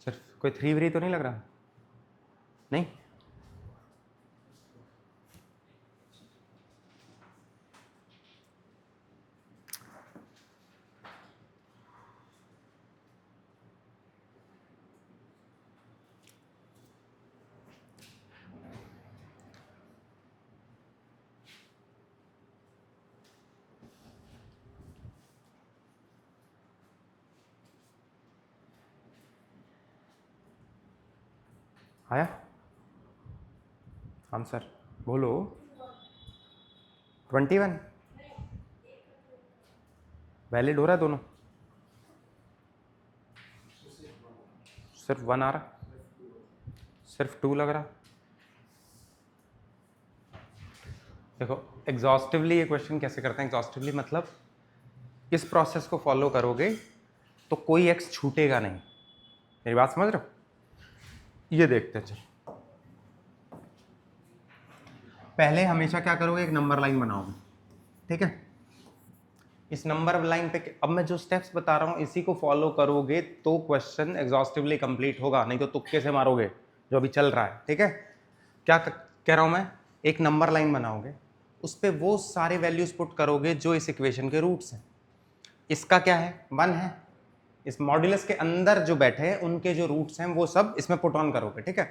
सिर्फ कोई 3 व्री तो नहीं लग रहा? नहीं, आया आंसर? बोलो। 21 वैलिड हो रहा है दोनों? सिर्फ 1 आ रहा, सिर्फ 2 लग रहा। देखो एग्जॉस्टिवली ये क्वेश्चन कैसे करते हैं? एग्जॉस्टिवली मतलब इस प्रोसेस को फॉलो करोगे तो कोई एक्स छूटेगा नहीं। मेरी बात समझ रहे हो? ये देखते हैं, चलो पहले हमेशा क्या करोगे, एक नंबर लाइन बनाओगे, ठीक है? इस नंबर लाइन पे अब मैं जो स्टेप्स बता रहा हूँ इसी को फॉलो करोगे तो क्वेश्चन एग्जॉस्टिवली कंप्लीट होगा, नहीं तो तुक्के से मारोगे जो अभी चल रहा है, ठीक है? क्या कह रहा हूँ मैं? एक नंबर लाइन बनाओगे, उस पर वो सारे वैल्यूज पुट करोगे जो इस इक्वेशन के रूट्स हैं। इसका क्या है? 1 है। इस मॉड्यूलस के अंदर जो बैठे हैं उनके जो रूट्स हैं वो सब इसमें पुट ऑन करोगे, ठीक है?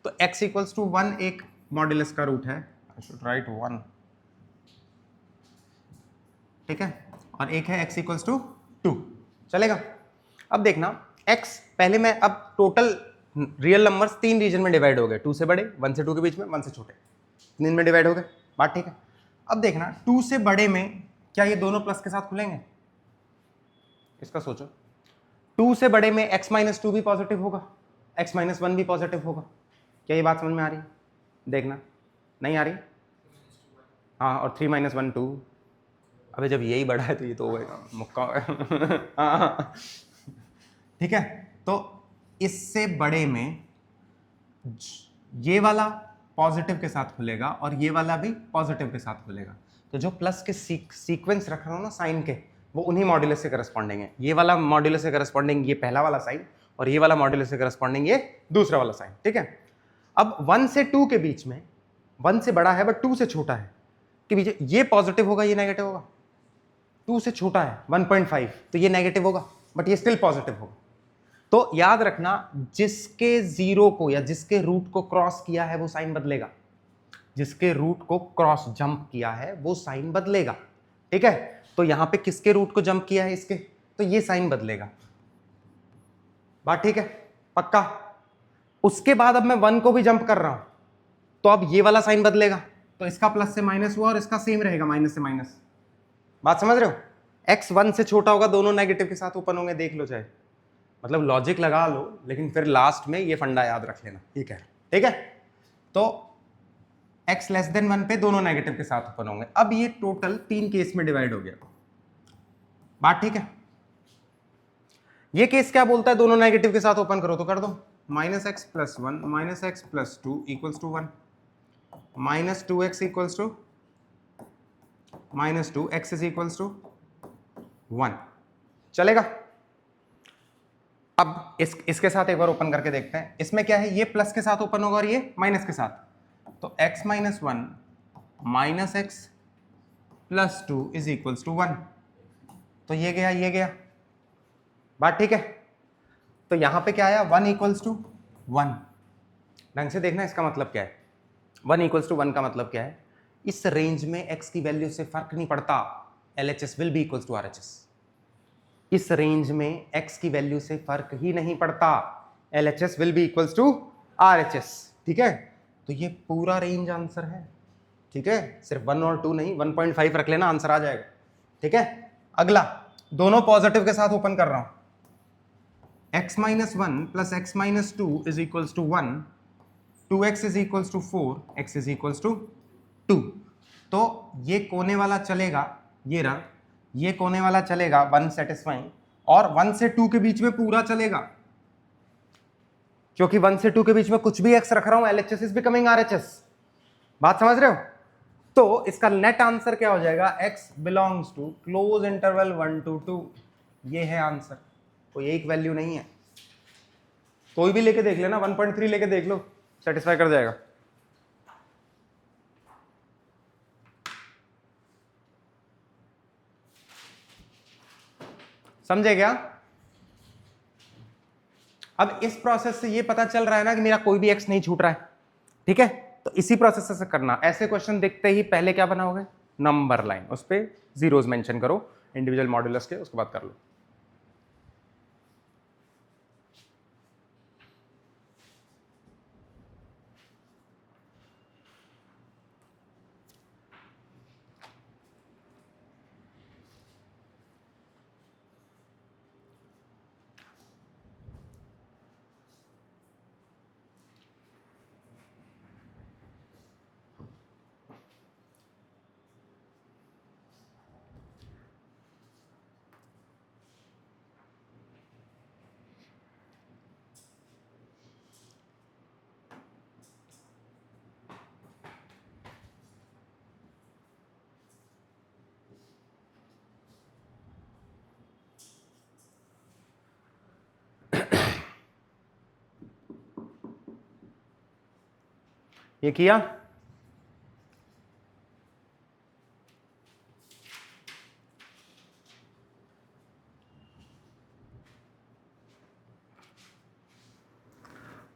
तो x इक्वल्स टू 1 एक मॉड्यूलस का रूट है, आई शुड राइट 1, ठीक है? और एक है x इक्वल्स टू 2, चलेगा? अब देखना x, पहले मैं अब टोटल रियल नंबर्स 3 रीजन में डिवाइड हो गए, 2 से बड़े, 1 से 2 के बीच में, 1 से छोटे, 3 में डिवाइड हो गए, बात ठीक है? अब देखना 2 से बड़े में क्या ये दोनों प्लस के साथ खुलेंगे? इसका सोचो। 2 से बड़े में x माइनस 2 भी पॉजिटिव होगा, x माइनस 1 भी पॉजिटिव होगा। क्या ये बात समझ में आ रही? देखना, नहीं आ रही? हाँ, और 3 माइनस 1 2। अबे जब यही बड़ा है तो ये तो होगा मुक्का। हाँ, ठीक है? तो इससे बड़े में ये वाला पॉजिटिव के साथ खुलेगा और ये वाला भी पॉजिटिव के साथ खुलेगा। तो जो प्लस के सीक्वेंस रख रहा हूँ ना साइन के, वो उन्हीं मॉड्यूलस से करस्पॉन्डिंग है। ये वाला मॉड्यूलस से करस्पॉन्डिंग ये पहला वाला साइन, और ये वाला मॉड्यूलस से करस्पॉन्डिंग ये दूसरा वाला साइन, ठीक है? अब 1 से 2 के बीच में, 1 से बड़ा है बट 2 से छोटा है के बीच, ये पॉजिटिव होगा, ये नेगेटिव होगा। 2 से छोटा है 1.5, तो ये नेगेटिव होगा बट ये स्टिल पॉजिटिव होगा। तो याद रखना, जिसके जीरो को या जिसके रूट को क्रॉस किया है वो साइन बदलेगा, जिसके रूट को क्रॉस जंप किया है वो साइन बदलेगा, ठीक है? तो यहां पे किसके रूट को जंप किया है? इसके, तो ये साइन बदलेगा। बात ठीक है? पक्का? उसके बाद अब मैं 1 को भी जंप कर रहा हूं तो अब ये वाला साइन बदलेगा, तो इसका प्लस से माइनस हुआ और इसका सेम रहेगा, माइनस से माइनस। बात समझ रहे हो? x 1 से छोटा होगा, दोनों नेगेटिव के साथ ओपन होंगे, देख लो चाहे, मतलब लॉजिक लगा लो, लेकिन फिर लास्ट में ये फंडा याद रख लेना, ठीक है? ठीक है? तो x लेस देन 1 पे दोनों नेगेटिव के साथ ओपन होंगे। अब ये टोटल 3 केस में डिवाइड हो गया, बात ठीक है? ये केस क्या बोलता है? दोनों नेगेटिव के साथ ओपन करो, तो कर दो। Minus x plus 1 minus x plus 2 equals to 1, minus 2x equals to minus 2, x is equals to 1, चलेगा? अब इसके साथ एक बार ओपन करके देखते हैं। इसमें क्या है? ये प्लस के साथ ओपन होगा और ये माइनस के साथ। तो x minus one minus x plus two is equals to one. तो ये गया, बात ठीक है। तो यहां पे क्या आया, वन इक्वल्स टू वन। ढंग से देखना इसका मतलब क्या है, वन इक्वल्स टू वन का मतलब क्या है, इस रेंज में x की वैल्यू से फर्क नहीं पड़ता, LHS will be equals to RHS। इस रेंज में x की वैल्यू से फर्क ही नहीं पड़ता, LHS will be equals to RHS। ठीक है, तो ये पूरा रेंज आंसर है। ठीक है, सिर्फ 1 और 2 नहीं, 1.5 रख लेना, आंसर आ जाएगा। ठीक है, अगला दोनों पॉजिटिव के साथ ओपन कर रहा हूं। x minus one plus x minus two is equals to one, 2x is equals to 4, x is equals to 2। तो ये कोने वाला चलेगा, ये रहा, ये कोने वाला चलेगा 1 सेटिस्फाइंग, और 1 से 2 के बीच में पूरा चलेगा, क्योंकि 1 से 2 के बीच में कुछ भी x रख रहा हूं, LHS इज बिकमिंग RHS। बात समझ रहे हो? तो इसका नेट आंसर क्या हो जाएगा, x belongs to close interval 1 to 2। ये है आंसर, कोई एक वैल्यू नहीं है, कोई भी लेके देख लेना, 1.3 लेके देख लो, सेटिस्फाई कर जाएगा। समझे क्या? अब इस प्रोसेस से ये पता चल रहा है ना कि मेरा कोई भी x नहीं छूट रहा है। ठीक है, तो इसी प्रोसेस से करना। ऐसे क्वेश्चन देखते ही पहले क्या बनाओगे, नंबर लाइन, उस पे जीरोस मेंशन करो इंडिविजुअल मॉड्यूलस के, उसके बाद कर लो। ये किया,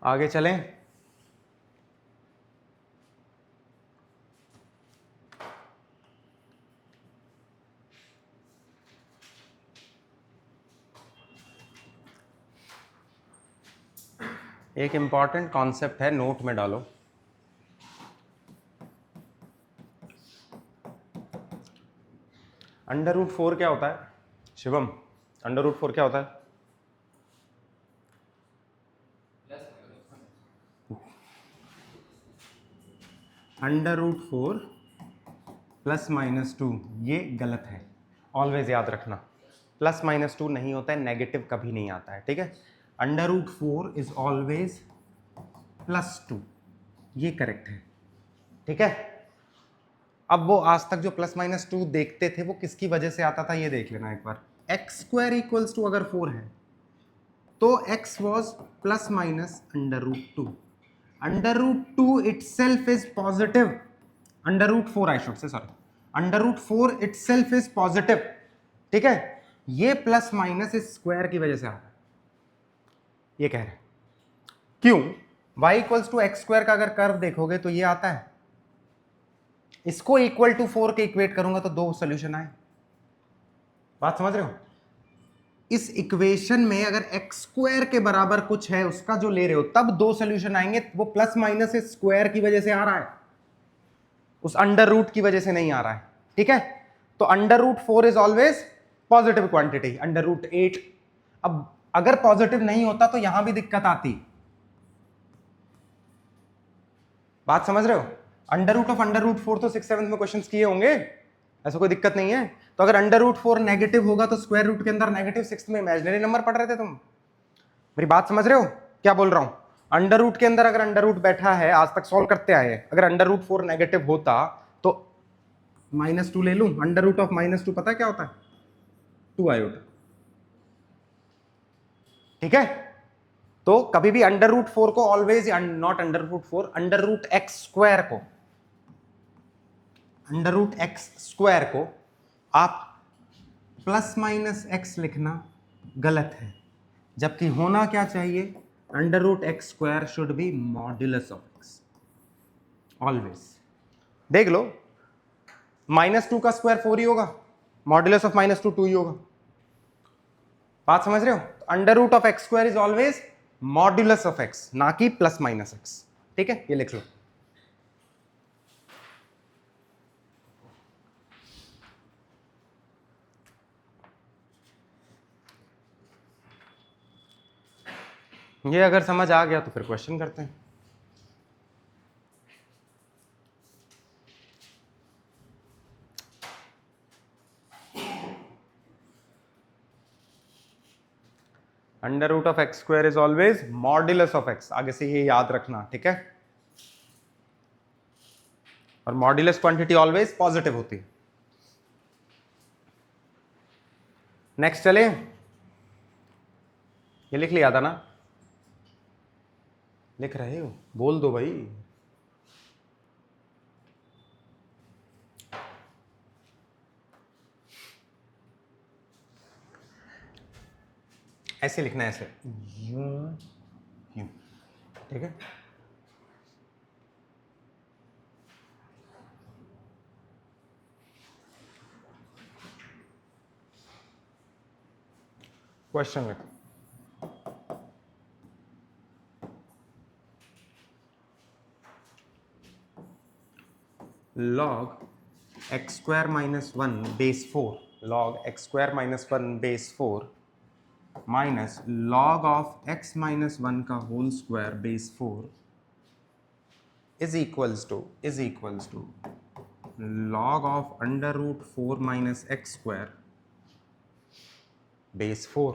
आगे चलें। एक इंपॉर्टेंट कॉन्सेप्ट है, नोट में डालो। अंडर रूट 4 क्या होता है शिवम? अंडर रूट 4 क्या होता है? अंडर रूट 4 प्लस माइनस 2, ये गलत है, ऑलवेज याद रखना। प्लस माइनस 2 नहीं होता है, नेगेटिव कभी नहीं आता है। ठीक है, under root 4 is always plus 2, ये करेक्ट है। ठीक है, अब वो आज तक जो प्लस माइनस 2 देखते थे वो किसकी वजह से आता था, ये देख लेना एक बार। एक्स स्क्वायर इक्वल्स टू अगर 4 है तो x was plus minus under root 2। Under root 2 itself is positive, under root 4 I should say, sorry, under root 4 itself is positive. ठीक है, ये प्लस माइनस इस स्क्वायर की वजह से आ रहा है, ये कह रहे हैं। क्यों? y equals to x square का अगर कर्व देखोगे तो ये आता है, इसको इक्वल टू 4 के इक्वेट करूंगा तो दो सॉल्यूशन आए। बात समझ रहे हो? इस इक्वेशन में अगर एक्स स्क्वायर के बराबर कुछ है उसका जो ले रहे हो तब दो सॉल्यूशन आएंगे, वो प्लस माइनस इस स्क्वायर की वजह से आ रहा है, उस अंडर रूट की वजह से नहीं आ रहा है। ठीक है, तो under root 4 is always positive quantity, under root 8। अब अगर पॉजिटिव नहीं होता तो यहां भी दिक्कत आती। बात समझ रहे हो? Under root of under root 4 तो 6th-7th में क्वेश्चंस किए होंगे, ऐसा कोई दिक्कत नहीं है। तो अगर अंडर रूट 4 नेगेटिव होगा तो स्क्वायर रूट के अंदर नेगेटिव, 6th में इमेजिनरी नंबर पढ़ रहे थे तुम। मेरी बात समझ रहे हो क्या बोल रहा हूं? अंडर रूट के अंदर अगर अंडर रूट बैठा है, आज तक सॉल्व करते आए हैं, अगर अंडर रूट 4 नेगेटिव होता तो -2 ले लूं। अंडर रूट ऑफ -2 पता है क्या होता है? 2 आयोटा। ठीक है, तो कभी भी अंडर रूट 4 को always, not under root 4, under root x square को, अंडर रूट एक्स स्क्वायर को आप प्लस माइनस एक्स लिखना गलत है, जबकि होना क्या चाहिए, under root x square should be modulus of x always. देख लो, -2 का स्क्वायर 4 ही होगा, मॉड्यूलस ऑफ -2 2 ही होगा। बात समझ रहे हो? Under root of x square is always modulus of x, ना कि प्लस माइनस एक्स। ठीक है, ये लिख लो। ये अगर समझ आ गया तो फिर क्वेश्चन करते हैं। Under root of x square is always modulus of x, आगे से ये याद रखना, ठीक है। और मॉड्यूलस क्वांटिटी ऑलवेज पॉजिटिव होती है। नेक्स्ट चले, ये लिख लिया था ना, लिख रहे हो, बोल दो भाई। ऐसे लिखना है, ऐसे यूं यूं, ठीक है। क्वेश्चन लिखो, log x square minus 1 base 4, log x square minus 1 base 4 minus log of x minus 1 का whole square base 4 is equals to log of under root 4 minus x square base 4।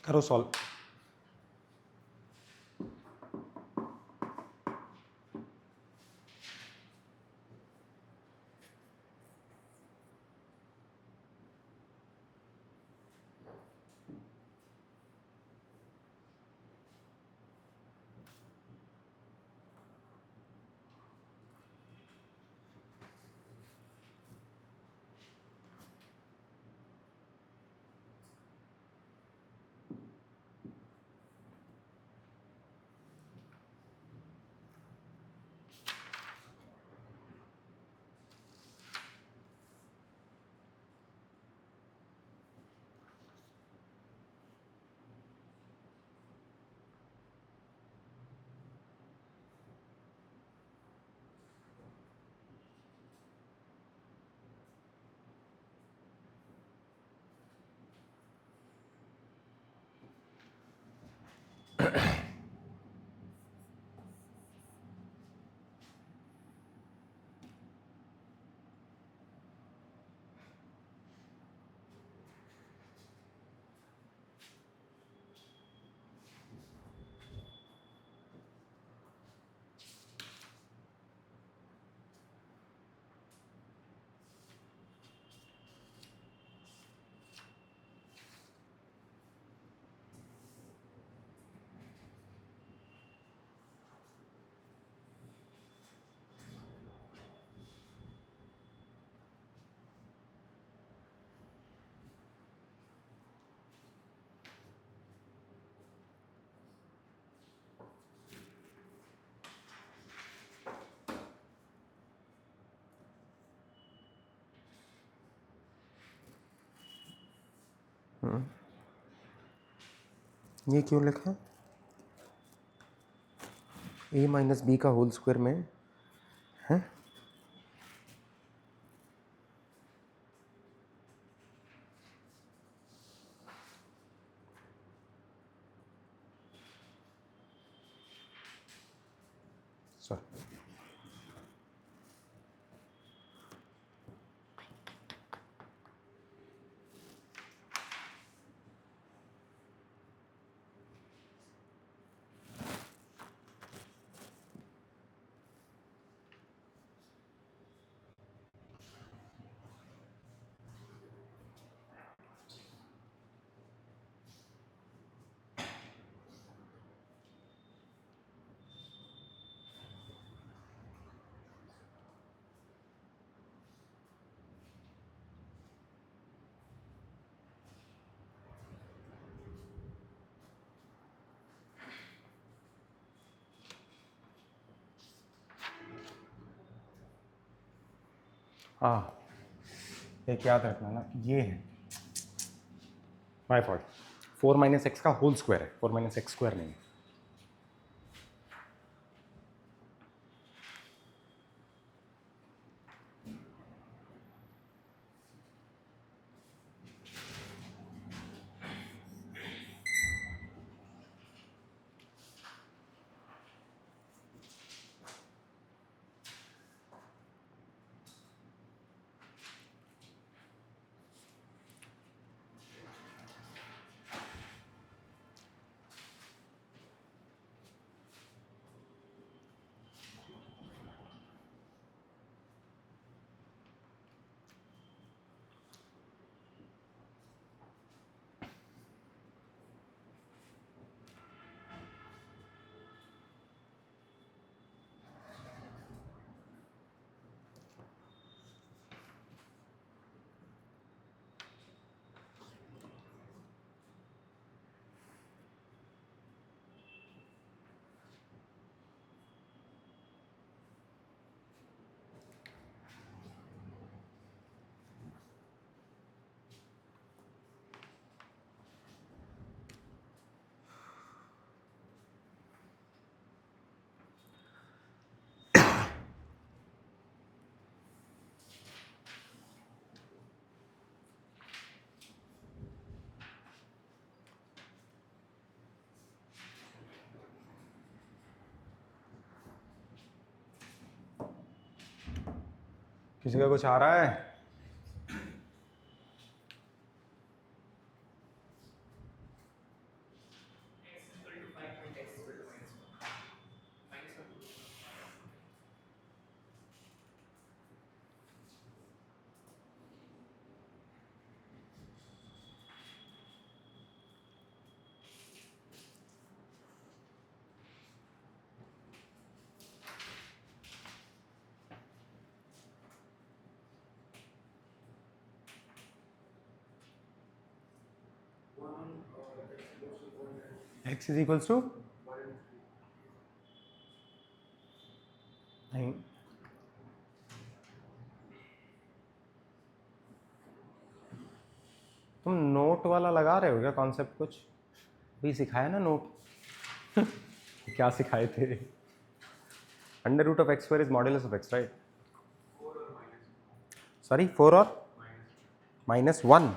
करो सॉल्व। ये क्यों लिखा, a minus B का whole square में है। Sorry, हाँ, एक याद रखना ना, ये है माई फॉल्ट, 4 माइनस एक्स का होल स्क्वायर है, 4 माइनस एक्स स्क्वायर नहीं है। किसी का कुछ आ रहा है? x इज इक्वल्स टू नहीं, तुम नोट वाला लगा रहे हो क्या कॉन्सेप्ट? कुछ भी सिखाया ना नोट? क्या सिखाए थे? Under root of x square is modulus of x, right? Sorry, 4 और -1।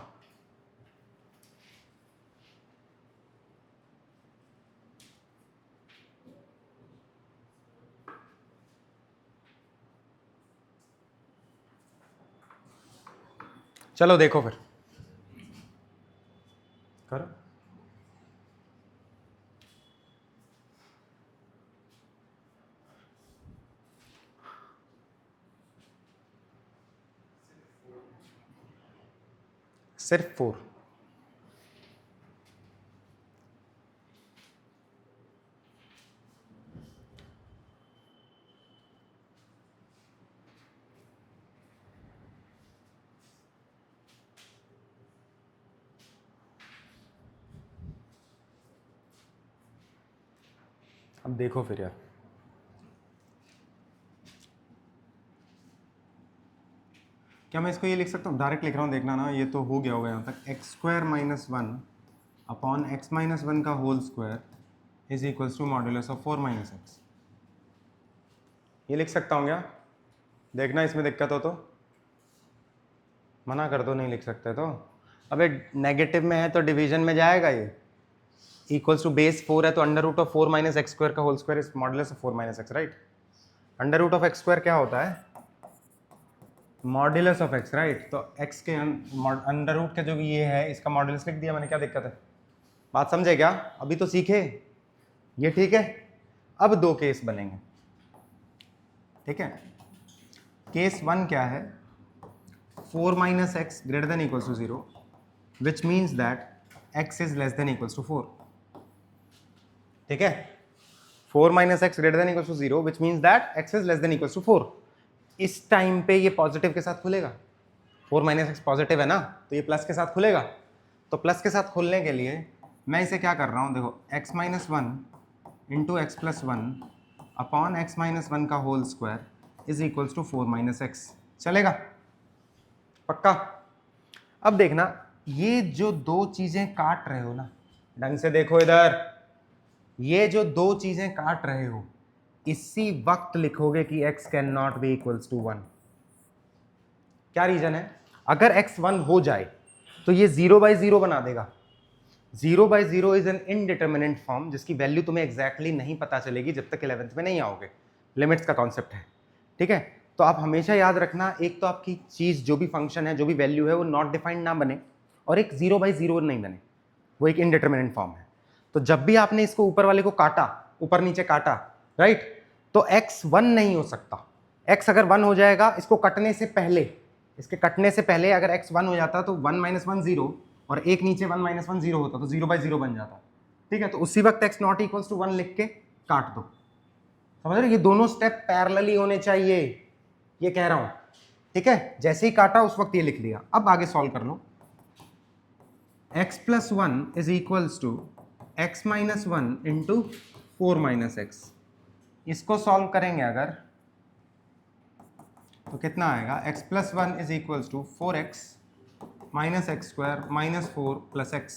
चलो देखो फिर करो। सिर्फ 4। अब देखो फिर यार, क्या मैं इसको ये लिख सकता हूँ? डायरेक्ट लिख रहा हूँ, देखना ना, ये तो हो गया होगा यहाँ तक। X square minus 1 upon x minus 1 का whole square is equals to modulus of 4 minus x. ये लिख सकता हूँ क्या? देखना इसमें दिक्कत हो तो मना कर दो, नहीं लिख सकते तो। अबे नेगेटिव में है तो डिवीजन में जाएगा ये। इक्वल्स टू बेस 4 है तो under root of 4 minus x square का whole square is modulus of 4 minus x, right? Under root of x square क्या होता है? Modulus of x, right? तो एक्स के अंडर रूट का जो भी ये है इसका मॉड्यूलस लिख दिया मैंने, क्या दिक्कत है? बात समझे क्या? अभी तो सीखे ये, ठीक है? अब 2 केस बनेंगे, ठीक है? केस 1 क्या है? 4 minus x greater than equals to 0 which means that x is less than equals to 4, ठीक है? 4 minus x greater than equals to 0 which means that x is less than equals to 4। इस time पे ये positive के साथ खुलेगा। 4 minus x positive है ना, तो ये प्लस के साथ खुलेगा। तो प्लस के साथ खुलने के लिए मैं इसे क्या कर रहा हूँ, देखो, x minus 1 into x plus 1 upon x minus 1 का whole square is equals to 4 minus x. चलेगा? पक्का? अब देखना, ये जो दो चीजें काट रहे हो ना, ढंग से देखो इधर, ये जो दो चीजें काट रहे हो इसी वक्त लिखोगे कि x can not be equals to 1। क्या रीजन है? अगर x 1 हो जाए तो ये 0/0 बना देगा। 0/0 इज एन इनडिटर्मिनेंट फॉर्म जिसकी वैल्यू तुम्हें एग्जैक्टली नहीं पता चलेगी जब तक 11th में नहीं आओगे। लिमिट्स का कॉन्सेप्ट है, ठीक है? तो आप हमेशा याद रखना, एक तो आपकी चीज जो भी फंक्शन है, जो भी वैल्यू है, वो नॉट डिफाइंड ना बने, और एक 0/0 नहीं बने, वो एक इनडिटर्मिनेंट फॉर्म है। तो जब भी आपने इसको ऊपर वाले को काटा, ऊपर नीचे काटा, राइट, तो x 1 नहीं हो सकता। x अगर 1 हो जाएगा, इसको कटने से पहले, इसके कटने से पहले अगर x 1 हो जाता तो 1 - 1 0, और एक नीचे 1 - 1 0 होता तो 0/0 बन जाता, ठीक है? तो उसी वक्त x नॉट इक्वल्स टू 1 लिख के काट दो। समझ रहे? ये दोनों स्टेप पैरेलली होने चाहिए, ये कह रहा हूं, ठीक है? जैसे ही काटा उस वक्त ये लिख लिया। अब आगे सॉल्व कर लो। x + 1 is equals to x - 1 into 4 - x। इसको सॉल्व करेंगे अगर तो कितना आएगा? x + 1 is equals to 4x - x² - 4 + x।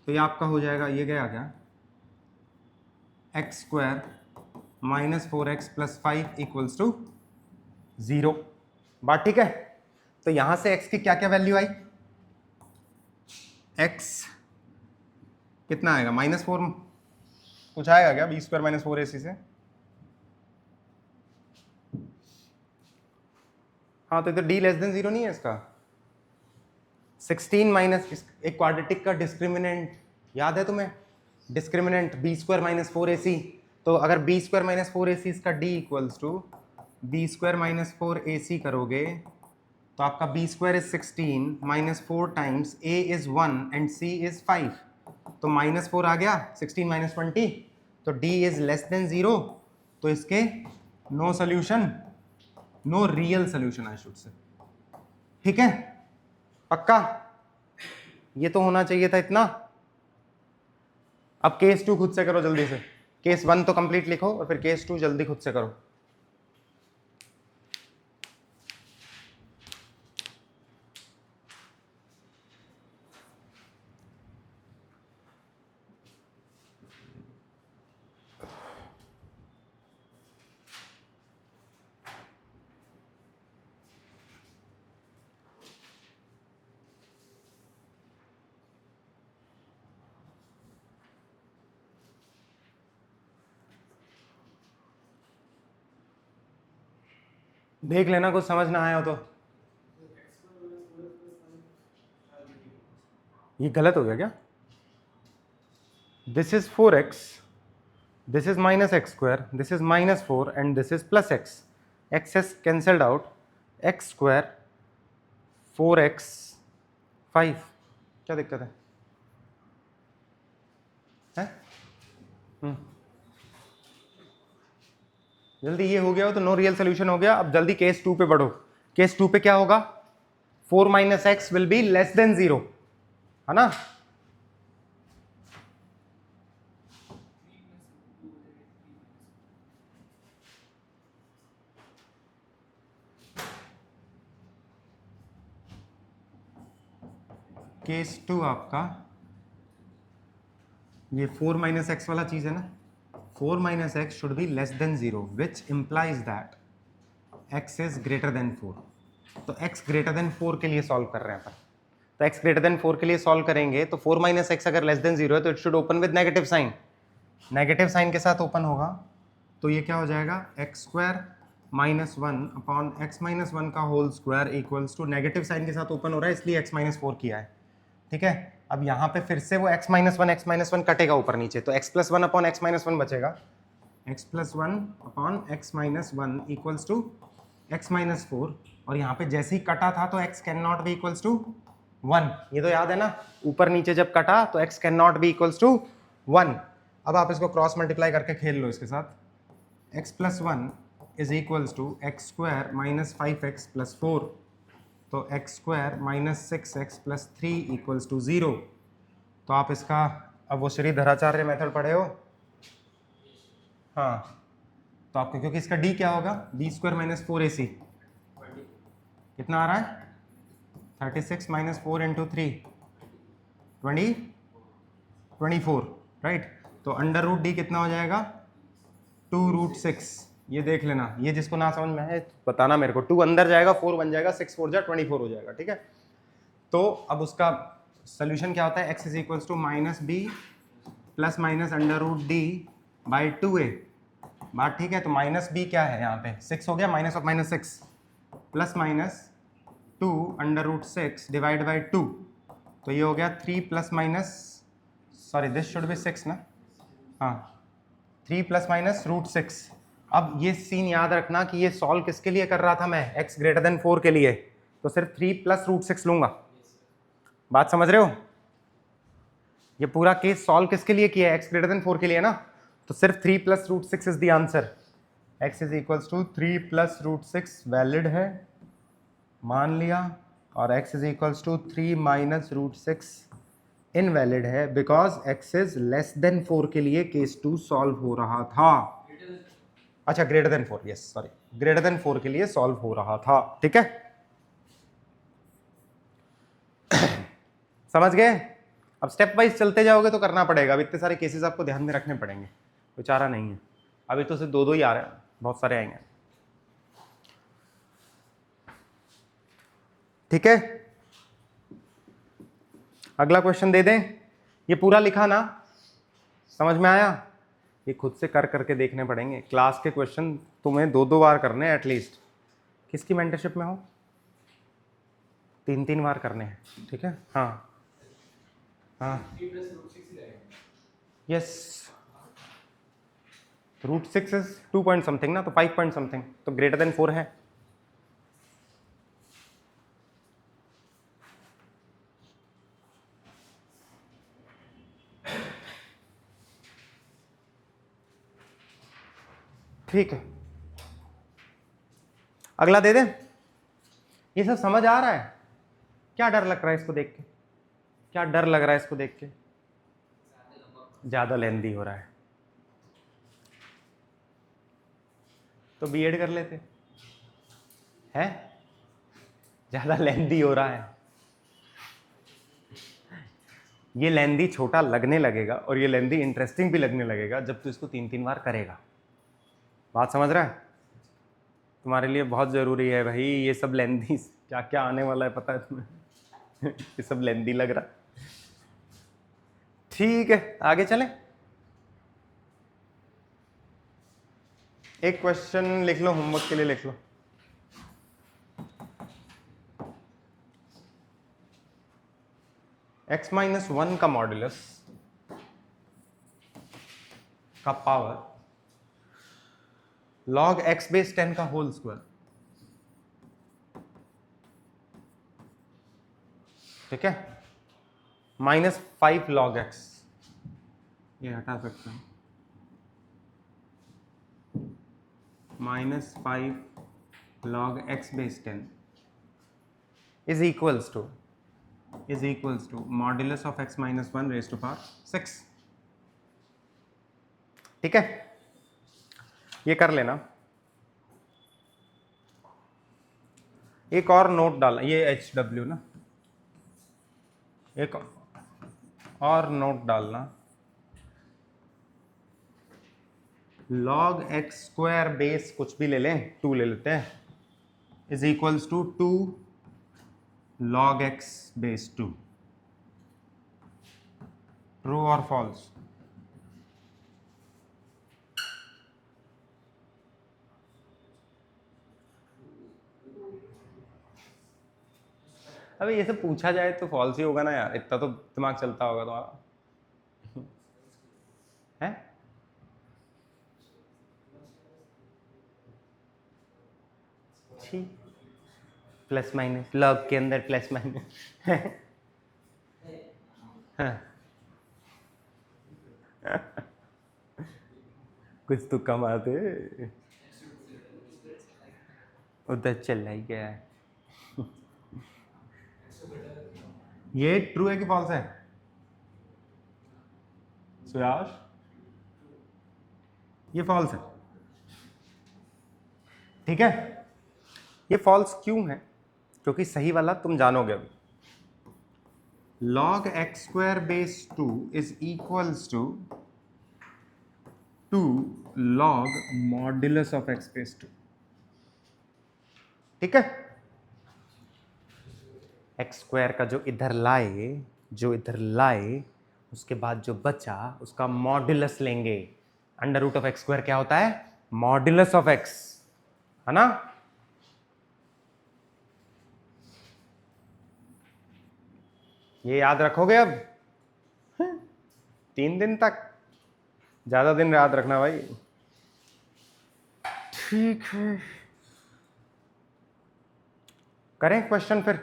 तो ये आपका हो जाएगा, ये गया क्या, x² - 4x + 5 इक्वल्स टू 0। बात ठीक है? तो यहां से x की क्या क्या वैल्यू आई? x कितना आएगा? -4 कुछ आएगा क्या? b² - 4ac से? हाँ, तो इधर d < 0 नहीं है इसका। 16 माइनस एक क्वाड्रेटिक का डिस्क्रिमिनेंट याद है तुम्हें? Discriminant b² - 4ac। तो अगर b² - 4ac इसका d equals to b² - 4ac करोगे तो आपका b² is 16 - 4 times a is 1 and c is 5। तो -4 आ गया, 16 - 20, तो d इज < 0। तो इसके no solution, no real solution I should say, ठीक है? पक्का? ये तो होना चाहिए था इतना। अब केस 2 खुद से करो जल्दी से। केस 1 तो कंप्लीट लिखो और फिर केस 2 जल्दी खुद से करो। देख लेना, कुछ समझ ना आया हो तो। ये गलत हो गया क्या? This is 4x, this is -x², this is -4 and this is +x। x is cancelled out, x² 4x 5। क्या दिक्कत है? जल्दी, ये हो गया हो तो नो रियल सोल्यूशन हो गया। अब जल्दी केस 2 पे बढ़ो। केस 2 पे क्या होगा? 4 - x विल बी < 0, है ना? केस 2 आपका ये 4 - x वाला चीज है ना, 4 - x should B < 0 which implies that x is > 4। तो x > 4 के लिए सॉल्व कर रहे हैं अपन। तो x > 4 के लिए सॉल्व करेंगे तो 4 - x अगर < 0 है तो it should open with negative sign. Negative sign के साथ ओपन होगा तो ये क्या हो जाएगा? x² - 1 अपॉन x - 1 का whole square equals to, negative sign के साथ ओपन हो रहा है इसलिए x - 4 किया है, ठीक है? अब यहाँ पे फिर से वो x - 1 कटेगा ऊपर नीचे, तो x + 1 अपॉन x - 1 बचेगा। x + 1 upon x - 1 equals to x - 4, और यहाँ पे जैसे ही कटा था तो x can not be equals to 1। ये तो याद है ना, ऊपर नीचे जब कटा तो x can not be equals to 1। अब आप इसको क्रॉस मल्टीप्लाई करके खेल लो इसके साथ। x + 1 is equals to x² - 5x + 4, तो x² - 6x + 3 इक्वल्स टू 0। तो आप इसका, अब वो श्रीधराचार्य मेथड पढ़े हो? हाँ, तो आपको, क्योंकि इसका d क्या होगा? b² - 4ac कितना आ रहा है? 36 माइनस 4 इंटू 3 24, राइट। तो अंडर रूट डी कितना हो जाएगा 2√6। ये देख लेना, ये जिसको ना समझ में है बताना मेरे को। 2 अंदर जाएगा, 4 बन जाएगा, 6 4 जा 24 हो जाएगा, ठीक है। तो अब उसका सोल्यूशन क्या होता है, x is equals to minus b plus minus under root d by 2a। बात ठीक है। तो माइनस बी क्या है यहाँ पे 6 हो गया, minus of minus 6 plus minus 2 under root 6 divide by 2। तो ये हो गया 3 plus minus, sorry this should be 6 ना, हाँ 3 प्लस माइनस रूट 6। अब ये सीन याद रखना कि ये सॉल्व किसके लिए कर रहा था मैं, x ग्रेटर देन 4 के लिए। तो सिर्फ 3 प्लस रूट 6 लूंगा। बात समझ रहे हो? ये पूरा केस सॉल्व किसके लिए किया है, x ग्रेटर देन 4 के लिए ना। तो सिर्फ 3 plus root 6 is the answer. x is equals to 3 plus root 6 valid है, मान लिया। और x is equals to 3 minus root 6 invalid है, because x is less than 4 के लिए केस 2 सॉल्व हो रहा था। अच्छा greater than 4, yes sorry, greater than 4 के लिए सॉल्व हो रहा था, ठीक है। समझ गए? अब स्टेप वाइज चलते जाओगे तो करना पड़ेगा। अब इतने सारे केसेस आपको ध्यान में रखने पड़ेंगे, कोई चारा नहीं है। अभी तो सिर्फ 2 ही आ रहे हैं, बहुत सारे आएंगे, ठीक है। अगला क्वेश्चन दे दें। ये पूरा लिखा ना, समझ में आया? ये खुद से कर करके देखने पड़ेंगे। क्लास के क्वेश्चन तुम्हें 2 बार करने हैं एटलीस्ट। किसकी मेंटरशिप में हो? 3 बार करने हैं, ठीक है। हाँ हाँ yes, root 6 is 2 point something ना, तो 5 पॉइंट समथिंग, तो ग्रेटर देन 4 है। ठीक है, अगला दे दें। ये सब समझ आ रहा है? क्या डर लग रहा है इसको देख के? क्या डर लग रहा है इसको देख के? ज्यादा लेंदी हो रहा है तो बीएड कर लेते हैं। ज्यादा लेंदी हो रहा है, ये लेंदी छोटा लगने लगेगा और ये लेंदी इंटरेस्टिंग भी लगने लगेगा जब तू इसको 3 बार करेगा। बात समझ रहा है? तुम्हारे लिए बहुत जरूरी है भाई ये सब लेंदी। क्या क्या आने वाला है पता है तुम्हें? ये सब लेंदी लग रहा है, ठीक है। आगे चलें। एक क्वेश्चन लिख लो, होमवर्क के लिए लिख लो। x माइनस 1 का मॉड्यूलस का पावर log x बेस 10 का होल स्क्वायर, ठीक है, माइनस 5 log x, ये हटा सकते हैं, minus 5 log x base 10 is equals to modulus of x minus 1 raise to power 6, ठीक है। ये कर लेना। एक और नोट डालना, ये HW ना, एक और नोट डालना, log x स्क्वायर बेस कुछ भी ले लें, 2 ले लेते हैं, is equals to 2 log x base 2। True और फॉल्स? अबे ये सब पूछा जाए तो फॉल्स ही होगा ना यार, इतना तो दिमाग चलता होगा तुम्हारा है। ठीक, प्लस माइनस लॉग के अंदर प्लस माइनस कुछ तो कमाते उधर चल रहा ही क्या है। ये ट्रू है कि फॉल्स है सुयाश? ये फॉल्स है, ठीक है। ये फॉल्स क्यों है? क्योंकि सही वाला तुम जानोगे अभी। log x square base 2 is equals to 2 log modulus of x base 2। ठीक है, एक्स स्क्वायर का जो इधर लाए उसके बाद जो बचा उसका मॉड्यूलस लेंगे। Under root of x square क्या होता है? मॉड्यूलस ऑफ एक्स, है ना? ये याद रखोगे अब 3 दिन तक, ज्यादा दिन याद रखना भाई। ठीक है, करें क्वेश्चन फिर।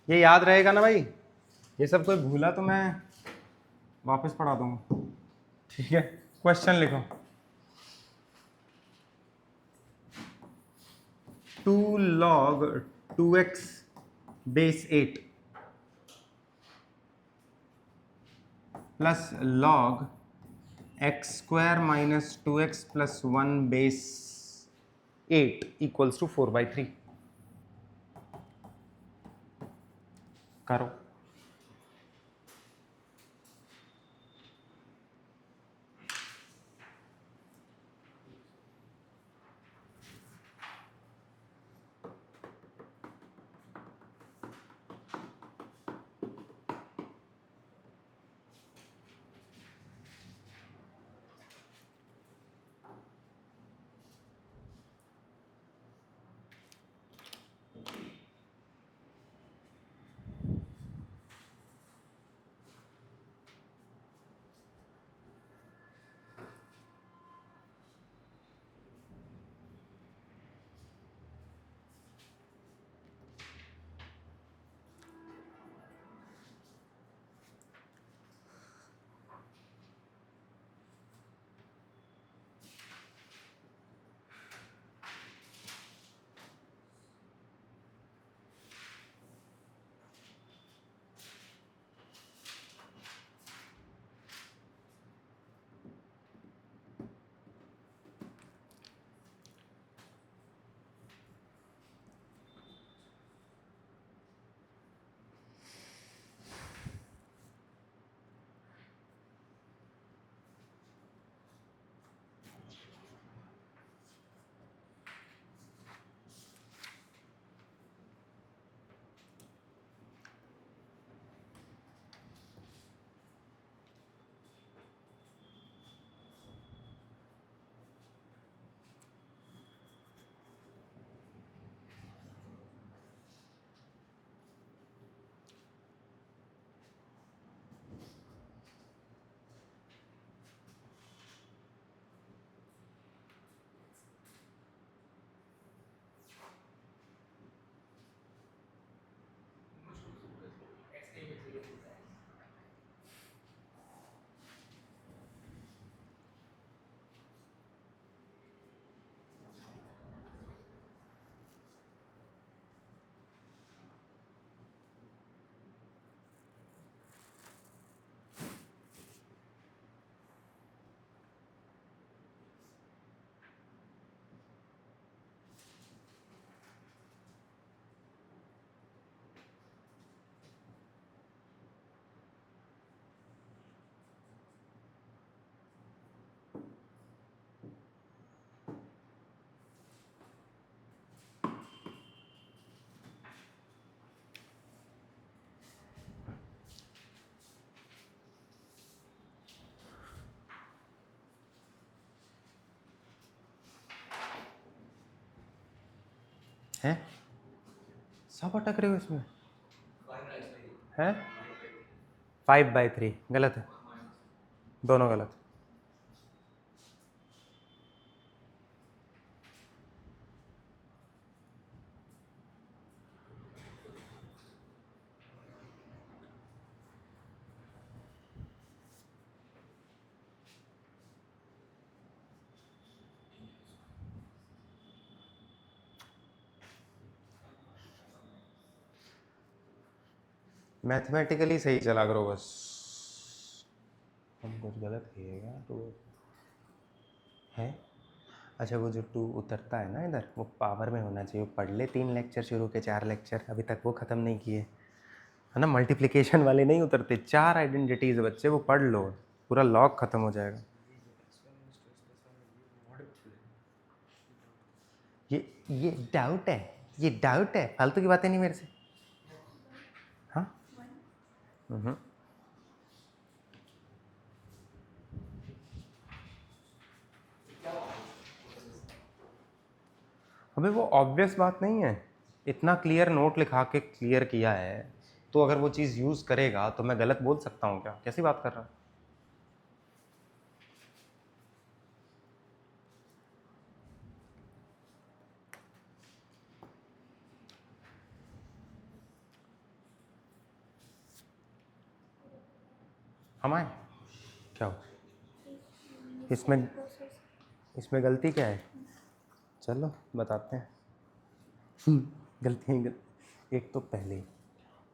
ये याद रहेगा ना भाई, ये सब कोई भूला तो मैं वापस पढ़ा दूंगा। ठीक है, क्वेश्चन लिखो। 2 log 2x base 8 plus log x square minus 2x plus 1 base 8 equals to 4/3। करो। हैं? सब अटक रहे हो इसमें? है 5/3 गलत है, दोनों गलत। मैथमेटिकली सही चला करो बस, हम कुछ गलत किएगा तो है। अच्छा वो जो 2 उतरता है ना इधर, वो पावर में होना चाहिए। पढ़ ले 3 लेक्चर शुरू के, 4 लेक्चर अभी तक वो ख़त्म नहीं किए है ना। मल्टीप्लिकेशन वाले नहीं उतरते, 4 आइडेंटिटीज़ बच्चे, वो पढ़ लो, पूरा लॉग ख़त्म हो जाएगा। ये डाउट है, ये डाउट है, फालतू की बातें नहीं मेरे से। हाँ अबे वो ऑब्वियस बात नहीं है, इतना क्लियर नोट लिखा के क्लियर किया है, तो अगर वो चीज़ यूज़ करेगा तो मैं गलत बोल सकता हूँ क्या? कैसी बात कर रहा है? हम आए क्या हो इसमें गलती क्या है? चलो बताते हैं। एक तो पहले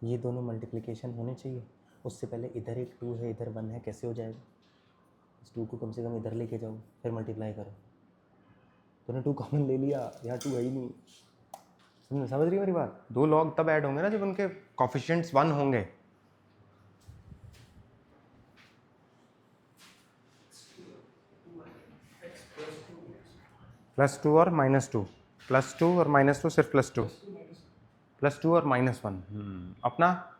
ये दोनों मल्टीप्लिकेशन होने चाहिए, उससे पहले इधर एक 2 है, इधर 1 है, कैसे हो जाएगा? इस 2 को कम से कम इधर लेके जाओ, फिर मल्टीप्लाई करो। तूने 2 कॉमन ले लिया, यहाँ 2 है ही नहीं। समझ रही हो मेरी बात? 2 लॉग तब ऐड होंगे ना जब उनके कॉफिशिएंट्स 1 होंगे। +2 और -2, +2 और -2, सिर्फ +2, +2 और -1। अपना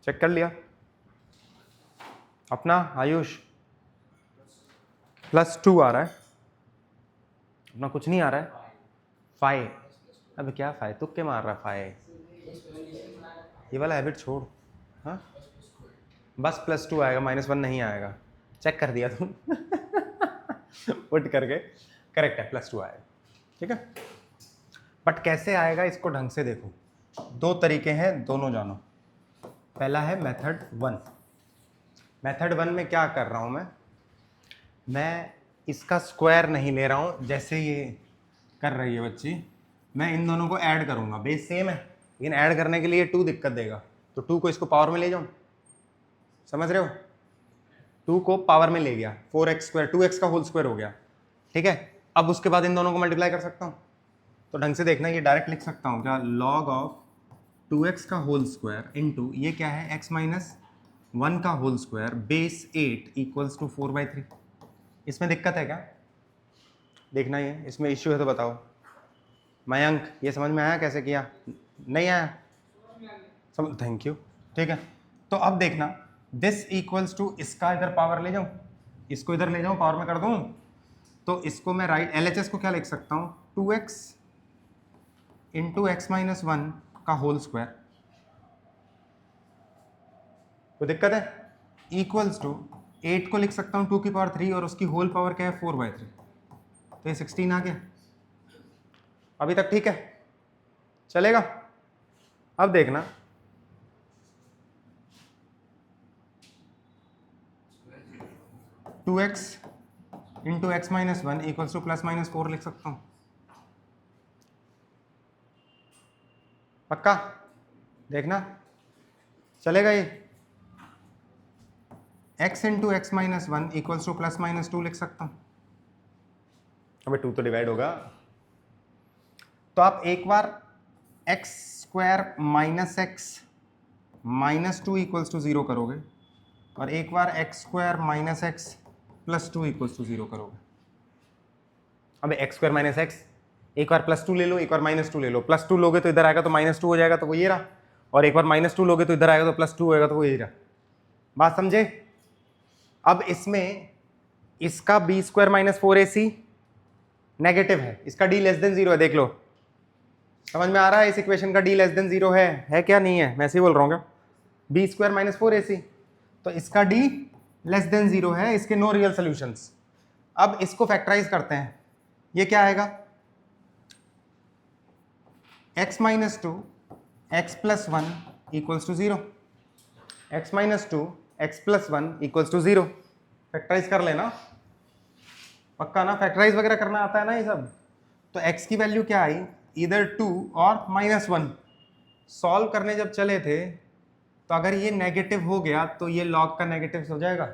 चेक कर लिया अपना आयुष? +2 आ रहा है अपना, कुछ नहीं आ रहा है। 5, अब क्या 5 तुक्के मार रहा है 5? ये वाला हैबिट छोड़। हाँ बस +2 आएगा, -1 नहीं आएगा। चेक कर दिया तुम? पुट करके करेक्ट है, +2 आएगा, ठीक है। बट कैसे आएगा इसको ढंग से देखो, 2 तरीके हैं, दोनों जानो। पहला है मेथड 1। मेथड 1 में क्या कर रहा हूँ मैं इसका स्क्वायर नहीं ले रहा हूँ जैसे ये कर रही है बच्ची। मैं इन दोनों को ऐड करूँगा, बेस सेम है लेकिन ऐड करने के लिए 2 दिक्कत देगा, तो 2 को इसको पावर में ले जाऊँ, समझ रहे हो? 2 को पावर में ले गया, 4x², 2x का होल स्क्वायर हो गया, ठीक है। अब उसके बाद इन दोनों को मल्टीप्लाई कर सकता हूँ, तो ढंग से देखना, ये डायरेक्ट लिख सकता हूँ क्या, log ऑफ 2x का होल स्क्वायर इंटू ये क्या है, x - 1 का whole square base 8 equals to 4/3। इसमें दिक्कत है क्या? देखना, ये इसमें इश्यू है तो बताओ। मयंक ये समझ में आया कैसे किया? नहीं आया? समझ, थैंक यू, ठीक है। तो अब देखना, दिस इक्वल्स टू, इसका इधर पावर ले जाऊं, इसको इधर ले जाऊं, पावर में कर दूं, तो इसको मैं राइट LHS को क्या लिख सकता हूं, 2x इंटू x - 1 का होल स्क्वायर, कोई दिक्कत है? इक्वल्स टू 8 को लिख सकता हूँ 2 की पावर 3 और उसकी होल पावर क्या है 4/3, तो ये 16 आ गया। अभी तक ठीक है, चलेगा? अब देखना, two x into x - 1 equals to +-4 लिख सकता हूँ, पक्का? देखना चलेगा ये। x into x - 1 equals to +-2 लिख सकता हूँ। अबे 2 तो डिवाइड होगा, तो आप एक बार x² - x -2 इक्वल्स टू 0 करोगे और एक बार x² - x +2 इक्वल्स टू 0 करोगे। अबे x² - x, एक बार +2 ले लो, एक बार -2 ले लो। +2 लोगे तो इधर आएगा तो -2 हो जाएगा, तो वो ये रहा, और एक बार -2 लोगे तो इधर आएगा तो +2 होएगा, तो वो ये रहा। बात समझे? अब इसमें इसका b² - 4ac नेगेटिव है, इसका d <0 है, देख लो, समझ में आ रहा है? इस इक्वेशन का d <0 है क्या? नहीं है, मैं ऐसे ही बोल रहा हूँ क्या? b² - 4ac, तो इसका d <0 है, इसके नो रियल सॉल्यूशंस। अब इसको फैक्टराइज करते हैं, ये क्या आएगा, x - 2 x + 1 equals to 0, x - 2 x + 1 equals to 0। Factorize कर लेना, पक्का ना? फैक्टराइज वगैरह करना आता है ना ये सब। तो x की वैल्यू क्या आई, इधर 2 और -1। सॉल्व करने जब चले थे तो अगर ये नेगेटिव हो गया तो ये लॉग का नेगेटिव हो जाएगा,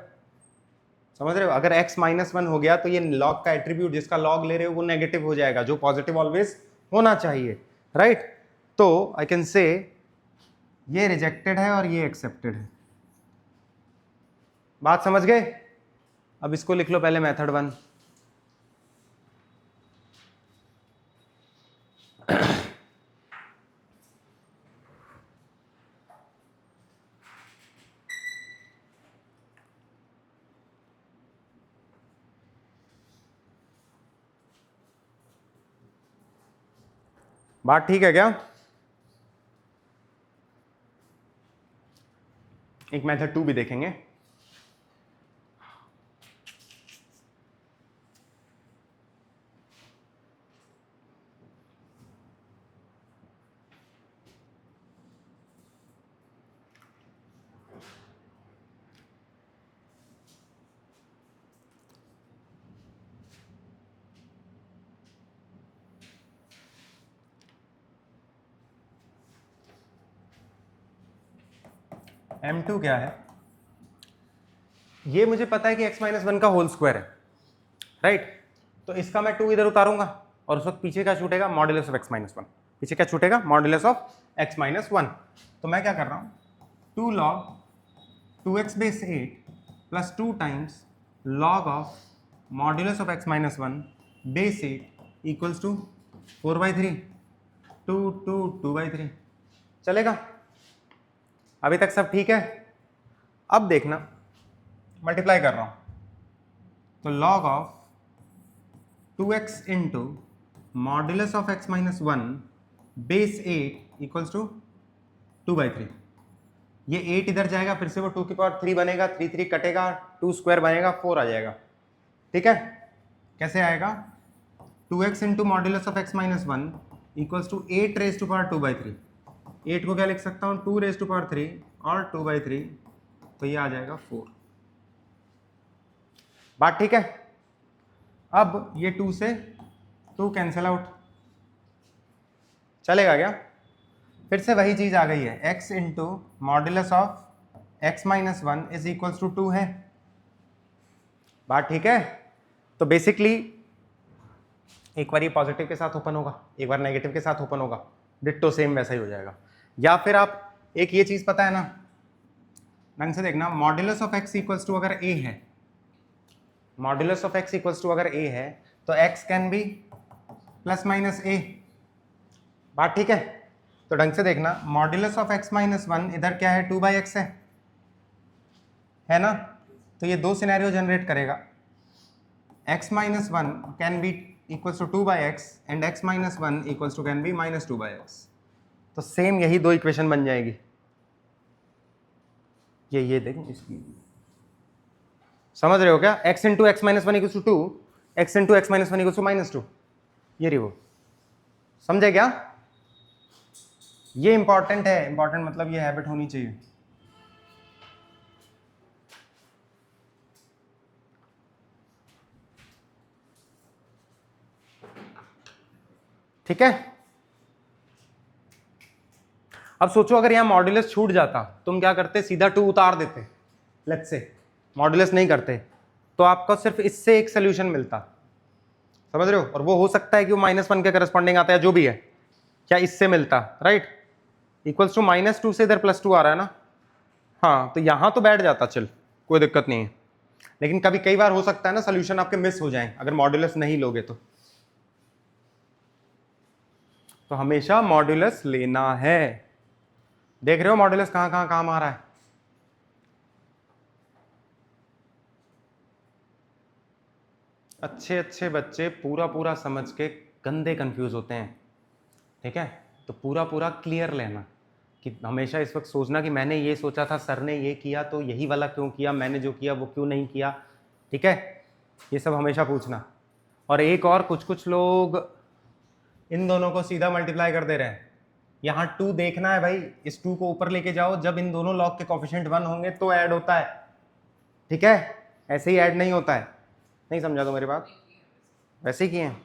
समझ रहे हो? अगर x -1 हो गया तो ये log का एट्रीब्यूट जिसका log ले रहे हो वो नेगेटिव हो जाएगा, जो पॉजिटिव ऑलवेज होना चाहिए, राइट? तो आई कैन से ये रिजेक्टेड है और ये एक्सेप्टेड है। बात समझ गए? अब इसको लिख लो पहले मेथड 1। बात ठीक है क्या? एक मेथड 2 भी देखेंगे। M2 क्या है? ये मुझे पता है कि x-1 का होल स्क्वायर है, राइट? तो इसका मैं 2 इधर उतारूंगा और उस वक्त पीछे क्या छूटेगा? Modulus of x-1। पीछे क्या छूटेगा? Modulus of x-1। तो मैं क्या कर रहा हूँ? 2 log 2x base 8 plus 2 times log of modulus of x-1 base 8 equals to 4/3 2/3। चलेगा? अभी तक सब ठीक है? अब देखना, मल्टीप्लाई कर रहा हूं तो log of 2x into modulus of x-1 base 8 equals to 2/3। ये 8 इधर जाएगा, फिर से वो 2 की पावर 3 बनेगा, 3 कटेगा, 2 स्क्वायर बनेगा, 4 आ जाएगा। ठीक है? कैसे आएगा? 2x into modulus of x-1 equals to 8 raise to power 2/3। 8 को क्या लिख सकता हूँ? 2 रेज टू पावर 3 और 2/3, तो ये आ जाएगा 4। बात ठीक है? अब ये 2 से 2 कैंसिल आउट, चलेगा क्या? फिर से वही चीज आ गई है, x into modulus of x-1 is equals to 2 है। बात ठीक है? तो बेसिकली एक बार ये पॉजिटिव के साथ ओपन होगा, एक बार नेगेटिव के साथ ओपन होगा, डिट्टो सेम वैसा ही हो जाएगा। या फिर आप एक ये चीज पता है ना, ढंग से देखना, modulus of x equals to अगर a है, modulus of x equals to अगर a है तो x can be plus minus a। बात ठीक है? तो ढंग से देखना, मॉड्यूलस ऑफ x-1 इधर क्या है? 2/x है ना? तो ये दो सिनेरियो जनरेट करेगा, x-1 can be equals to 2/x and x-1 equals to can be -2/x। तो सेम यही दो इक्वेशन बन जाएगी। ये देखें, इसकी समझ रहे हो क्या? x into x-1 equals to 2, x into x-1 equals to -2, ये रही वो। समझे क्या? ये इंपॉर्टेंट है, इंपॉर्टेंट मतलब ये हैबिट होनी चाहिए। ठीक है? अब सोचो अगर यहां मॉड्यूलस छूट जाता, तुम क्या करते? सीधा 2 उतार देते, लेट्स से मॉड्यूलस नहीं करते, तो आपको सिर्फ इससे एक सोल्यूशन मिलता। समझ रहे हो? और वो हो सकता है कि वो -1 के करस्पॉन्डिंग आता है, जो भी है, क्या इससे मिलता, राइट? इक्वल्स टू -2 से इधर +2 आ रहा है ना? हाँ, तो यहां तो बैठ जाता, चल कोई दिक्कत नहीं है। लेकिन कभी कई बार हो सकता है ना सोल्यूशन आपके मिस हो जाए अगर मॉड्यूलस नहीं लोगे तो हमेशा मॉड्यूलस लेना है। देख रहे हो मॉड्यूलस कहां कहां काम आ रहा है? अच्छे अच्छे बच्चे पूरा पूरा समझ के गंदे कंफ्यूज होते हैं। ठीक है? तो पूरा पूरा क्लियर लेना, कि हमेशा इस वक्त सोचना कि मैंने ये सोचा था, सर ने ये किया, तो यही वाला क्यों किया, मैंने जो किया वो क्यों नहीं किया। ठीक है? ये सब हमेशा पूछना। और एक और, कुछ कुछ लोग इन दोनों को सीधा मल्टीप्लाई कर दे रहे हैं। यहाँ 2 देखना है भाई, इस 2 को ऊपर लेके जाओ, जब इन दोनों लॉग के कोफिशिएंट 1 होंगे तो ऐड होता है। ठीक है? ऐसे ही ऐड नहीं होता है। नहीं समझा तो मेरी बात? वैसे ही किए हैं।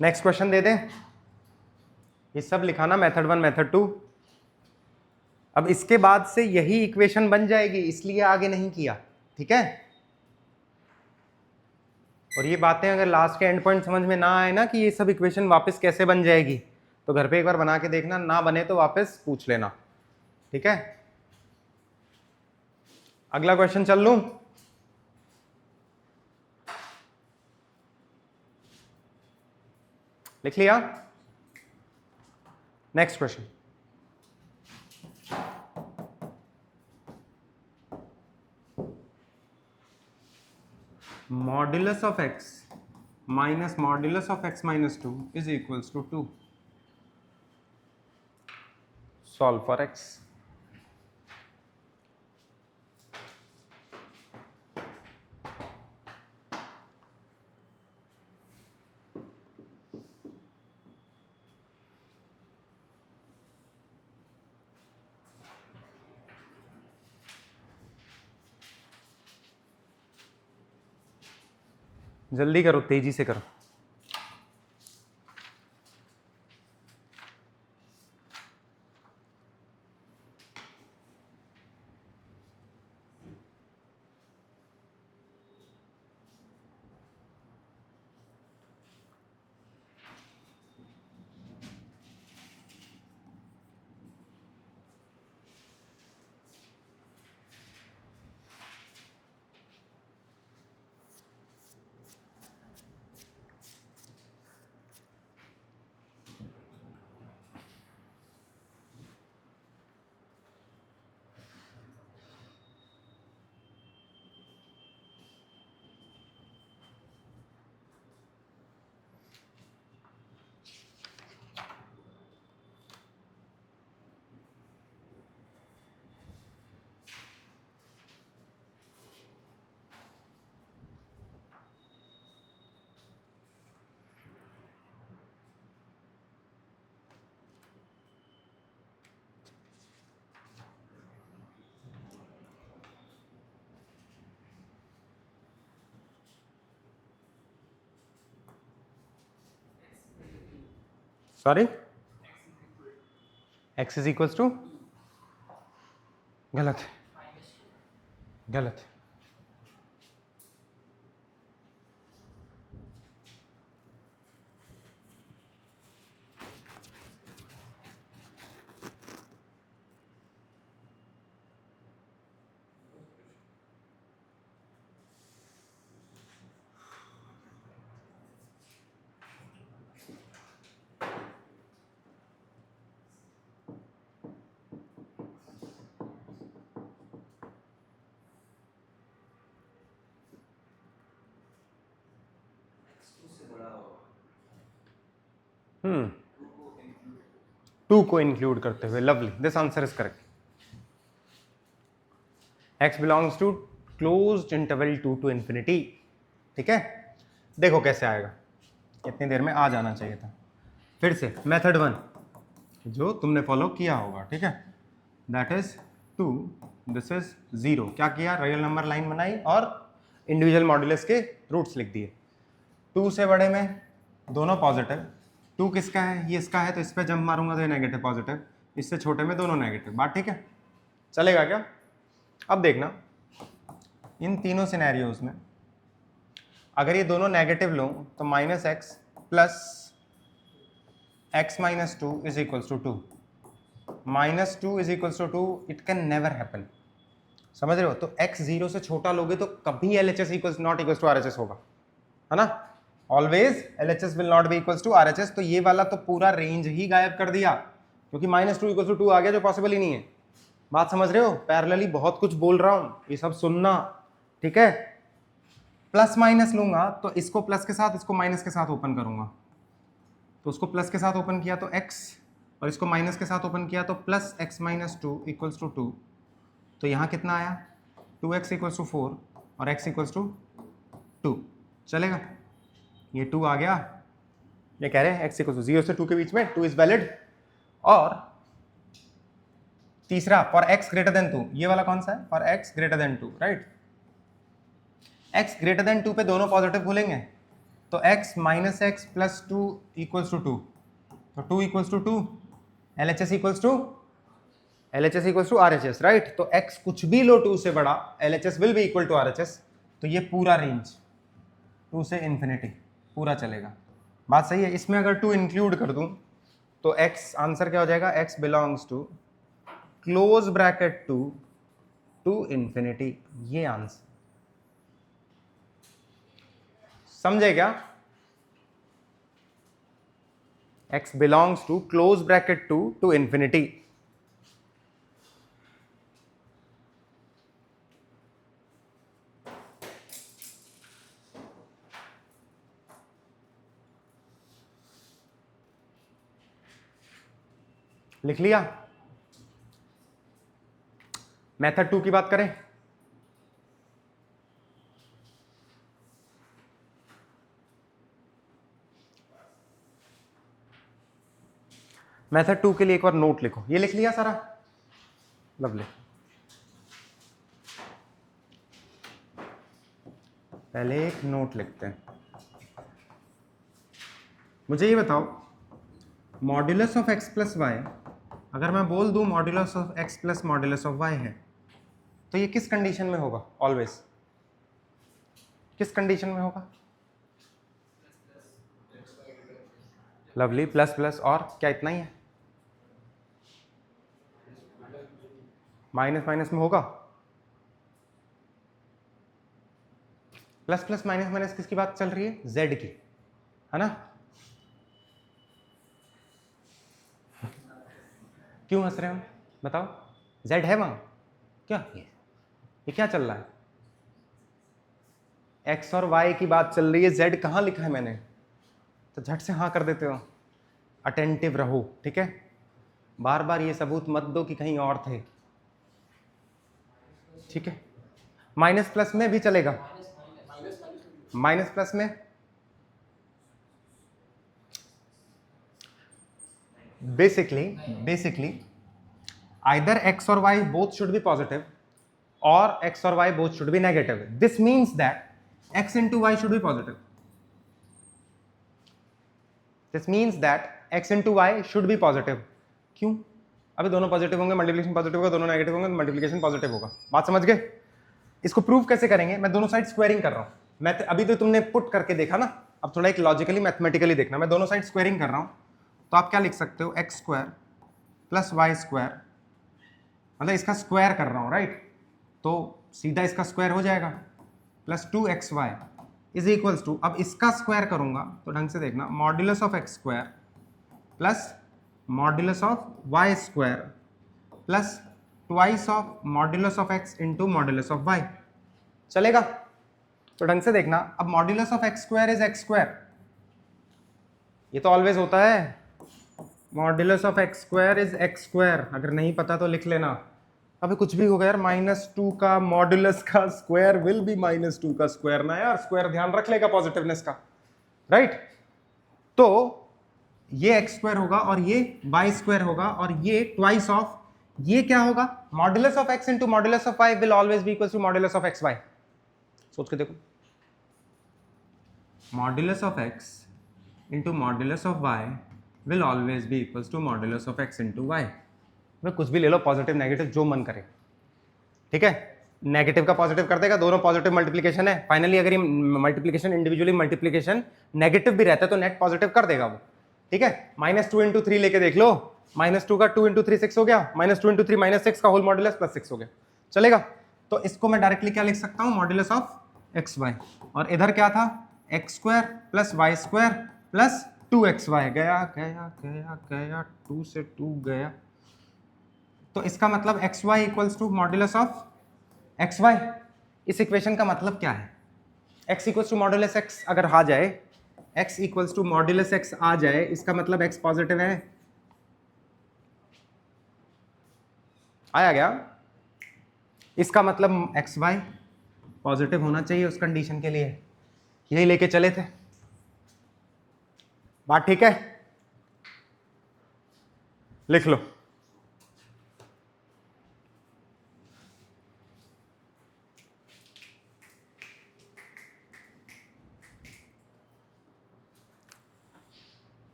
नेक्स्ट क्वेश्चन दे दें, ये सब लिखाना मेथड 1 मेथड 2। अब इसके बाद से यही इक्वेशन बन जाएगी, इसलिए आगे नहीं किया, ठीक है। और ये बातें अगर लास्ट के एंड पॉइंट समझ में ना आए ना कि ये सब इक्वेशन वापस कैसे बन जाएगी, तो घर पे एक बार बना के देखना, ना बने तो वापस पूछ लेना, ठीक है। अगला क्वेश्चन चल लूं। लिख लिया। Next question, modulus of x minus modulus of x minus 2 is equals to 2। Solve for x। जल्दी करो, तेजी से करो। Sorry, x is equals to, गलत गलत। टू को इंक्लूड करते हुए, lovely, this answer is correct. x belongs to closed interval 2 to infinity, ठीक है। देखो कैसे आएगा, इतनी देर में आ जाना चाहिए था। फिर से मेथड 1 जो तुमने फॉलो किया होगा, ठीक है, दैट इज 2, दिस इज 0। क्या किया, रियल नंबर लाइन बनाई और इंडिविजुअल मॉड्यूलस के रूट्स लिख दिए। 2 से बड़े में दोनों पॉजिटिव, 2 किसका है, ये इसका है, तो इस पर जंप मारूंगा तो ये नेगेटिव पॉजिटिव, इससे छोटे में दोनों नेगेटिव, बात ठीक है, चलेगा क्या। अब देखना इन तीनों सिनेरियोज में अगर ये दोनों नेगेटिव लूँ तो minus x plus x minus 2 is equals to 2, minus 2 is equals to 2, it can never happen, समझ रहे हो। तो x 0 से छोटा लोगे तो कभी LHS equals not equals to RHS होगा, है ना। Always LHS will not be equals to RHS। तो ये वाला तो पूरा रेंज ही गायब कर दिया, क्योंकि माइनस 2 इक्वल्स टू 2 आ गया, जो पॉसिबल ही नहीं है। बात समझ रहे हो, पैरेलली बहुत कुछ बोल रहा हूं, ये सब सुनना, ठीक है। प्लस माइनस लूंगा तो इसको प्लस के साथ, इसको माइनस के साथ ओपन करूंगा, तो उसको प्लस के साथ ओपन किया तो x, और इसको माइनस के साथ ओपन किया तो plus x minus 2 equals to 2। तो यहाँ कितना आया, 2x इक्वल्स टू 4 और x इक्वल्स टू 2, चलेगा। ये 2 आ गया, ये कह रहे हैं x इक्वल्स टू 0 से 2 के बीच में 2 इज वैलिड। और तीसरा फॉर x ग्रेटर देन 2, ये वाला कौन सा है, for x greater than 2, right. x greater than 2 पे दोनों पॉजिटिव खुलेंगे, तो x minus x plus two equals to 2, तो 2 equals to 2, LHS equals to RHS, right. तो x कुछ भी लो 2 से बड़ा, LHS will be equal to RHS। तो ये पूरा रेंज 2 से इन्फिनिटी पूरा चलेगा। बात सही है। इसमें अगर 2 इंक्लूड कर दूं तो x आंसर क्या हो जाएगा, x belongs to close bracket 2 to infinity, ये आंसर। समझे क्या? x belongs to close bracket 2 to infinity. लिख लिया? मेथड 2 की बात करें। मेथड 2 के लिए एक बार नोट लिखो। ये लिख लिया सारा? लवली। पहले एक नोट लिखते हैं। मुझे ये बताओ, modulus of x plus y, अगर मैं बोल दूं modulus of x plus modulus of y है, तो ये किस कंडीशन में होगा? ऑलवेज किस कंडीशन में होगा? लवली, प्लस प्लस और क्या, इतना ही है? माइनस माइनस में होगा? प्लस प्लस माइनस माइनस किसकी बात चल रही है? z की, है ना? क्यों हंस रहे हो? बताओ, z है वहां क्या? ये क्या चल रहा है? x और y की बात चल रही है, z कहाँ लिखा है मैंने? तो झट से हाँ कर देते हो। अटेंटिव रहो, ठीक है? बार बार ये सबूत मत दो कि कहीं और थे, ठीक है? माइनस प्लस में भी चलेगा, माइनस प्लस में basically either x or y both should be positive or x or y both should be negative. This means that x into y should be positive. This means that x into y should be positive. क्यों? अभी दोनों positive होंगे, multiplication positive होगा, दोनों negative होंगे, multiplication positive होगा। बात समझ गए? इसको प्रूव कैसे करेंगे? मैं दोनों साइड स्क्वायरिंग कर रहा हूं। मैं अभी तो तुमने पुट करके देखा ना, अब थोड़ा एक लॉजिकली मैथमेटिकली देखना। मैं दोनों साइड स्क्वायरिंग कर रहा हूं, तो आप क्या लिख सकते हो? X square plus y square, मतलब इसका स्क्वायर कर रहा हूं, राइट? तो सीधा इसका स्क्वायर हो जाएगा, plus 2xy is equals to, अब इसका स्क्वायर करूंगा तो ढंग से देखना, modulus of x square plus modulus of y square plus twice of modulus of x into modulus of y. चलेगा? तो ढंग से देखना, अब modulus of x square is x square, ये तो ऑलवेज होता है। Modulus of x square is x square, अगर नहीं पता तो लिख लेना। अबे कुछ भी होगा यार, -2 का मॉड्यूलस का स्क्वायर विल बी -2 का स्क्वायर ना यार, स्क्वायर ध्यान रख लेगा पॉजिटिवनेस का, राइट? तो ये एक्स स्क्वायर होगा और ये वाई स्क्वायर होगा और ये ट्वाइस ऑफ, ये क्या होगा? Modulus of x into modulus of y will always be equal to modulus of x y. सोच के देखो, modulus of x into modulus of y will always be equal to modulus of x into y. मैं कुछ भी ले लो, positive negative जो मन करे, ठीक है? नेगेटिव का पॉजिटिव कर देगा, दोनों पॉजिटिव मल्टीप्लिकेशन है। फाइनली अगर ये मल्टीप्लिकेशन इंडिविजुअली मल्टीप्लिकेशन नेगेटिव भी रहता है तो नेट पॉजिटिव कर देगा वो, ठीक है? -2 इंटू 3 लेके देख लो, -2 का 2 इंटू 3 6 हो गया, -2 इंटू 3 -6 का होल मॉड्यूलस प्लस 6 हो गया। चलेगा? तो इसको मैं डायरेक्टली क्या लिख सकता हूँ? मॉड्यूलस ऑफ एक्स वाई, और इधर क्या था? X square plus y square plus 2xy, गया गया गया गया, 2 से 2 गया, तो इसका मतलब x y equals to modulus of x y. इस इक्वेशन का मतलब क्या है? x equals to modulus x अगर आ जाए, x equals to modulus x आ जाए, इसका मतलब x पॉजिटिव है। आया गया? इसका मतलब एक्स वाई पॉजिटिव होना चाहिए उस कंडीशन के लिए, यही लेके चले थे। बात ठीक है? लिख लो।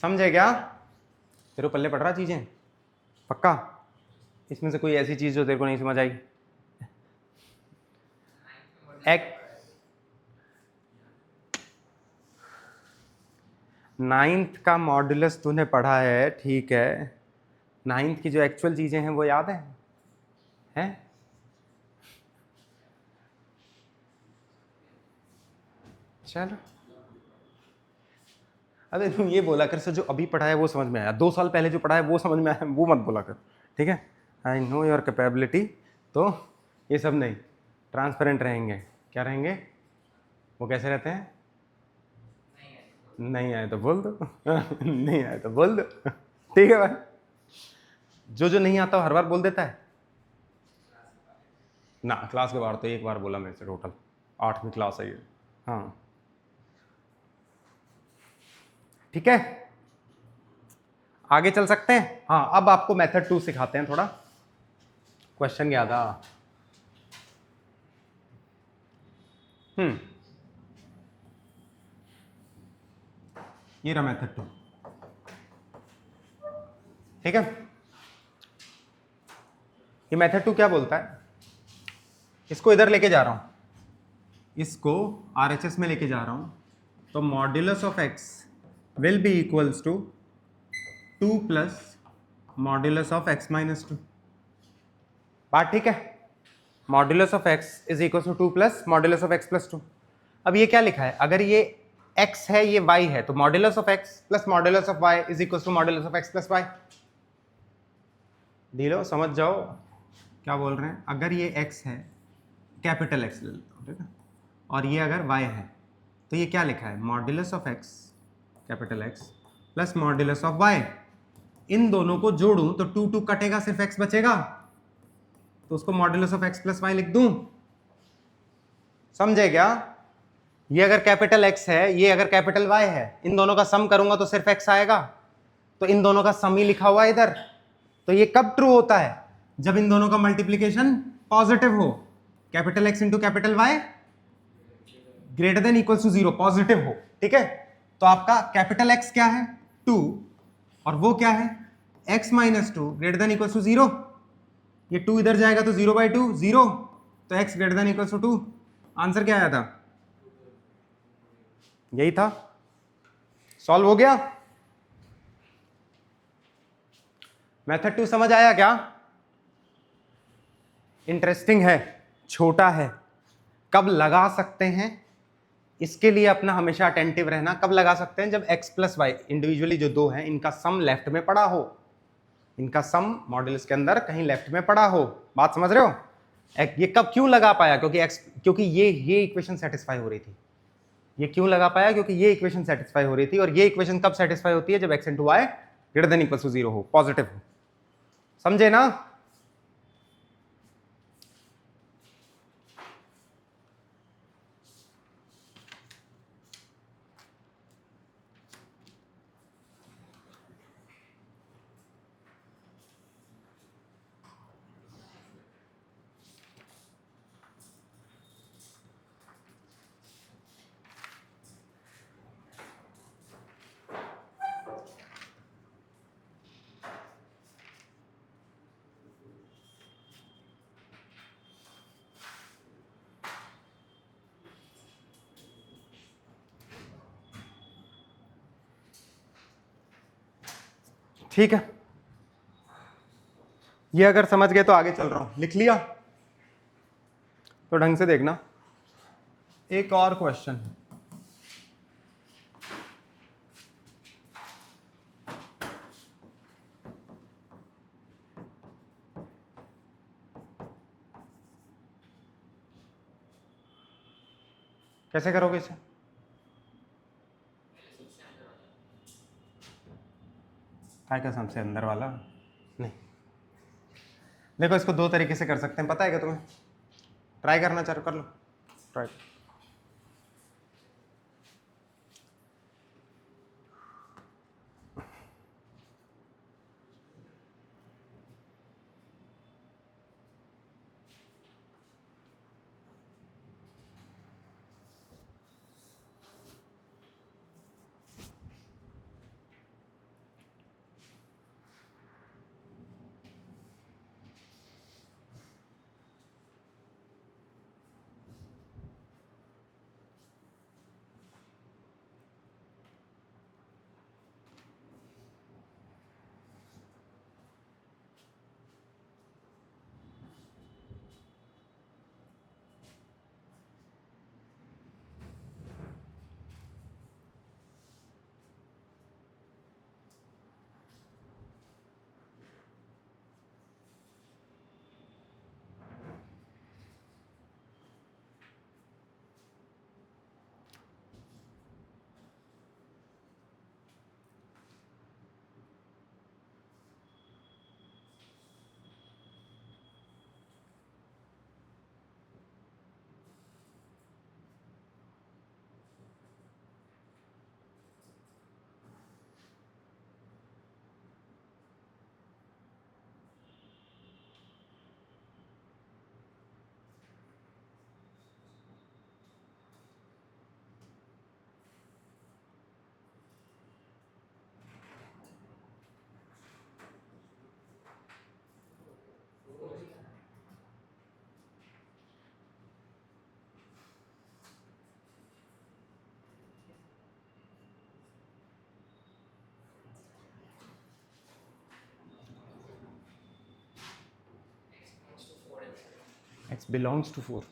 समझे क्या? तेरे को पल्ले पड़ रहा चीजें पक्का? इसमें से कोई ऐसी चीज जो तेरे को नहीं समझ आई? नाइन्थ का मॉड्यूलस तूने पढ़ा है, ठीक है, नाइन्थ की जो एक्चुअल चीजें हैं वो याद है? हैं? चलो, अबे तुम ये बोला कर सर जो अभी पढ़ा है वो समझ में आया, 2 साल पहले जो पढ़ा है वो समझ में आया, वो मत बोला कर, ठीक है? I know your capability. तो ये सब नहीं, ट्रांसपेरेंट रहेंगे। क्या रहेंगे? वो कैसे रहते हैं? नहीं आए तो बोल दो नहीं आए तो बोल दो, ठीक है भाई? जो नहीं आता हर बार बोल देता है ना। क्लास के बाहर तो एक बार बोला मेरे से, टोटल 8वीं क्लास है ये। हाँ ठीक है, आगे चल सकते हैं। हाँ, अब आपको मेथड 2 सिखाते हैं थोड़ा। क्वेश्चन याद आ? ये रहा मेथड 2, ठीक है? ये मेथड 2 क्या बोलता है? इसको इधर लेके जा रहा हूं, इसको RHS में लेके जा रहा हूं, तो modulus of x will be equals to 2 plus modulus of x minus 2। बात ठीक है? Modulus of x is equal to 2 plus modulus of x plus 2। अब ये क्या लिखा है? अगर ये x है, ये y है, तो modulus of x plus modulus of y is equal to modulus of x plus y। ढीलो समझ जाओ क्या बोल रहे हैं। अगर ये x है, कैपिटल x ले लेता हूं, ठीक है, और ये अगर y है, तो ये क्या लिखा है? Modulus of x capital X plus modulus of y। इन दोनों को जोड़ूं तो 2 2 कटेगा, सिर्फ x बचेगा, तो उसको modulus of x plus y लिख दूं। समझे क्या? ये अगर कैपिटल X है, ये अगर कैपिटल Y है, इन दोनों का सम करूंगा तो सिर्फ X आएगा, तो इन दोनों का सम ही लिखा हुआ है इधर। तो ये कब ट्रू होता है? जब इन दोनों का मल्टीप्लीकेशन पॉजिटिव हो, capital X into capital Y greater than equal to 0, positive हो, ठीक है? तो आपका कैपिटल X क्या है? 2, और वो क्या है? X minus 2 greater than equal to 0। ये 2 इधर जाएगा तो 0/2 0, तो x greater than equal to 2। Answer क्या आया था? यही था। सॉल्व हो गया। मेथड 2 समझ आया क्या? इंटरेस्टिंग है, छोटा है। कब लगा सकते हैं इसके लिए अपना हमेशा अटेंटिव रहना। कब लगा सकते हैं? जब x प्लस वाई इंडिविजुअली जो दो हैं इनका सम लेफ्ट में पड़ा हो, इनका सम मॉड्यूलस के अंदर कहीं लेफ्ट में पड़ा हो। बात समझ रहे हो? ये कब क्यों लगा पाया? क्योंकि ये इक्वेशन सेटिस्फाई हो रही थी। ये क्यों लगा पाया? क्योंकि ये इक्वेशन सेटिस्फाई हो रही थी, और ये इक्वेशन कब सेटिस्फाई होती है? जब x into y greater than equal to 0 हो, पॉजिटिव हो। समझे ना? ठीक है, ये अगर समझ गए तो आगे चल रहा हूं। लिख लिया तो ढंग से देखना। एक और क्वेश्चन है, कैसे करोगे इसे? काय कसम से अंदर वाला नहीं। देखो, इसको दो तरीके से कर सकते हैं, पता है क्या तुम्हें? ट्राई करना चाहो कर लो, try. x belongs to 4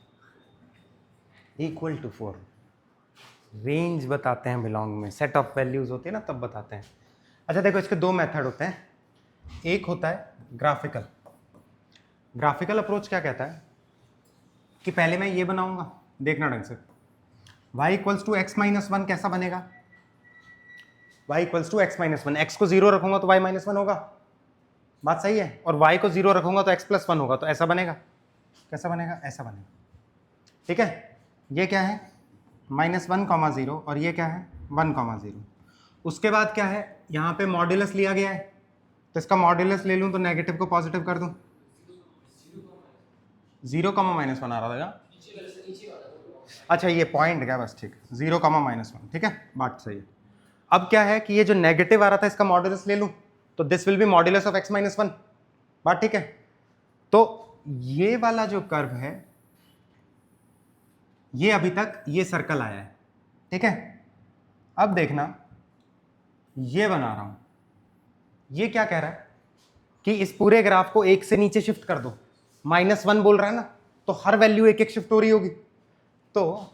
equal to 4। Range बताते हैं बिलोंग में, सेट ऑफ वैल्यूज होते हैं ना तब बताते हैं। अच्छा देखो, इसके दो मेथड होते हैं। एक होता है ग्राफिकल। ग्राफिकल अप्रोच क्या कहता है कि पहले मैं ये बनाऊंगा, देखना ढंग से, y equals to x minus one कैसा बनेगा, y equals to x minus one, x को जीरो रखूंगा तो y माइनस वन होगा, बात सही है, और y को जीरो रखूंगा तो x प्लस वन होगा, तो ऐसा बनेगा। कैसा बनेगा? ऐसा बनेगा, ठीक है। ये क्या है? माइनस वन कॉमा जीरो, और ये क्या है? One comma zero. उसके बाद क्या है, यहाँ पे मॉड्यूलस लिया गया है, तो इसका मॉड्यूलस ले लूँ तो नेगेटिव को पॉजिटिव कर दूँ, जीरो कॉमा माइनस वन आ रहा था। अच्छा ये पॉइंट क्या, बस ठीक, जीरो कॉमा माइनस वन, ठीक है, बात सही है। अब क्या है कि ये जो नेगेटिव आ रहा था इसका मॉड्यूलस ले लूं तो this will be modulus of x minus one, बात ठीक है। तो ये वाला जो कर्व है, ये अभी तक ये सर्कल आया है, ठीक है। अब देखना, ये बना रहा हूं, ये क्या कह रहा है कि इस पूरे ग्राफ को एक से नीचे शिफ्ट कर दो, माइनस वन बोल रहा है ना, तो हर वैल्यू एक एक शिफ्ट हो रही होगी, तो